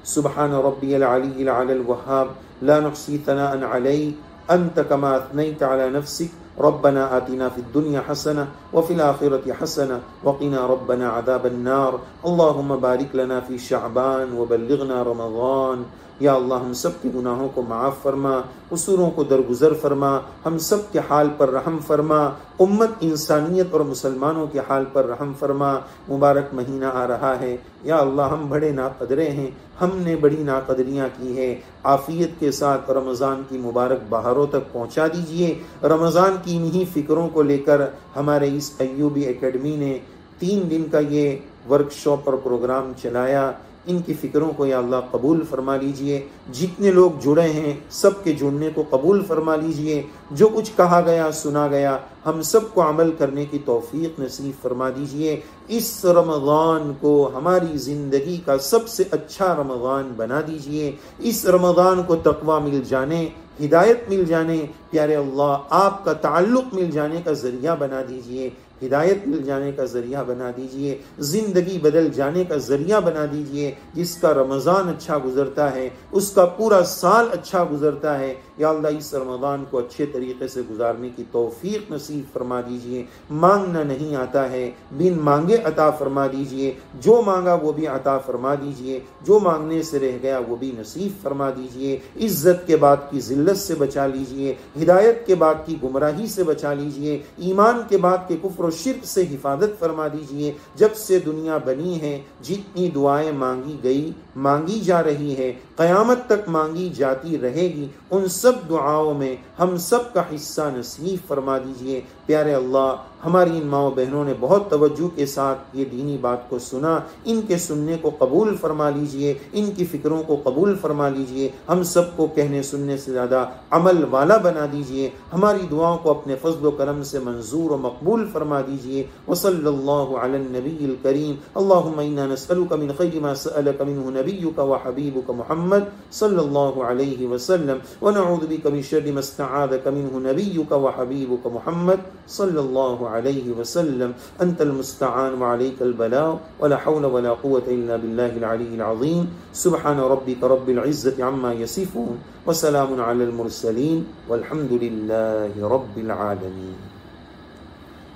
سبحان ربی العلی العلی الوہاب لا نحصی ثناء علیہ انت کما اثنیت علی نفسک. ربنا آتنا في الدنيا حسنة وفي الآخرة حسنة وقنا ربنا عذاب النار. اللهم بارك لنا في شعبان وبلغنا رمضان. یا اللہ ہم سب کے گناہوں کو معاف فرما، قصوروں کو درگزر فرما، ہم سب کے حال پر رحم فرما، امت انسانیت اور مسلمانوں کے حال پر رحم فرما. مبارک مہینہ آ رہا ہے، یا اللہ ہم بڑے ناقدرے ہیں، ہم نے بڑی ناقدریاں کی ہے. عافیت کے ساتھ رمضان کی مبارک بہاروں تک پہنچا دیجئے. رمضان کی انہی فکروں کو لے کر ہمارے اس ایوبی اکیڈمی نے 3 دن کا یہ ورکشاپ اور پروگرام چلایا. ان کی فکروں کو یا اللہ قبول فرما لیجئے. جتنے لوگ جڑے ہیں سب کے جڑنے کو قبول فرما لیجئے. جو کچھ کہا گیا سنا گیا ہم سب کو عمل کرنے کی توفیق نصیب فرما دیجئے. اس رمضان کو ہماری زندگی کا سب سے اچھا رمضان بنا دیجئے. اس رمضان کو تقویٰ مل جانے، ہدایت مل جانے، پیارے اللہ آپ کا تعلق مل جانے کا ذریعہ بنا دیجئے. ہدایت مل جانے کا ذریعہ بنا دیجئے، زندگی بدل جانے کا ذریعہ بنا دیجئے۔ جس کا رمضان اچھا گزرتا ہے اس کا پورا سال اچھا گزرتا ہے۔ یا اللہ اس رمضان کو اچھے طریقے سے گزارنے کی توفیق نصیب فرما دیجئے۔ مانگنا نہیں آتا ہے، بن مانگے عطا فرما دیجئے، جو مانگا وہ بھی عطا فرما دیجئے، جو مانگنے سے رہ گیا وہ بھی نصیب فرما دیجئے۔ عزت کے بعد کی ذلت سے بچا لیجئے، ہدایت کے بعد کی گمراہی سے بچا لیجئے، ایمان کے بعد کے کفر و شرک سے حفاظت فرما دیجئے۔ جب سے دنیا بنی ہے جتنی دعائیں مانگی گئی، مانگی جا رہی ہے، قیامت تک مانگی جاتی رہے گی، ان سب دعاؤں میں ہم سب کا حصہ نصیب فرما دیجئے۔ پیارے اللہ، ہماری ان ماں و بہنوں نے بہت توجہ کے ساتھ یہ دینی بات کو سنا، ان کے سننے کو قبول فرما لیجئے، ان کی فکروں کو قبول فرما لیجئے، ہم سب کو کہنے سننے سے زیادہ عمل والا بنا دیجئے، ہماری دعاؤں کو اپنے فضل و کرم سے منظور و مقبول فرما دیجئے۔ وصلی اللہ علی النبی الکریم۔ اللہم انا نسألک من خیر ما سألک منہ نبیک و حبیبک محمد صلی اللہ علیہ وسلم، ونعوذ بک من شر ما استعاذک منہ نبیک و حبیبک محمد صلی اللہ علیہ وسلم۔ انت المستعان وعلیک البلاغ ولا حول ولا قوة الا باللہ العلی العظیم۔ سبحان ربک رب العزة عما یصفون وسلام علی المرسلین والحمد للہ رب العالمین۔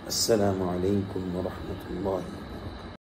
السلام علیکم ورحمۃ اللہ۔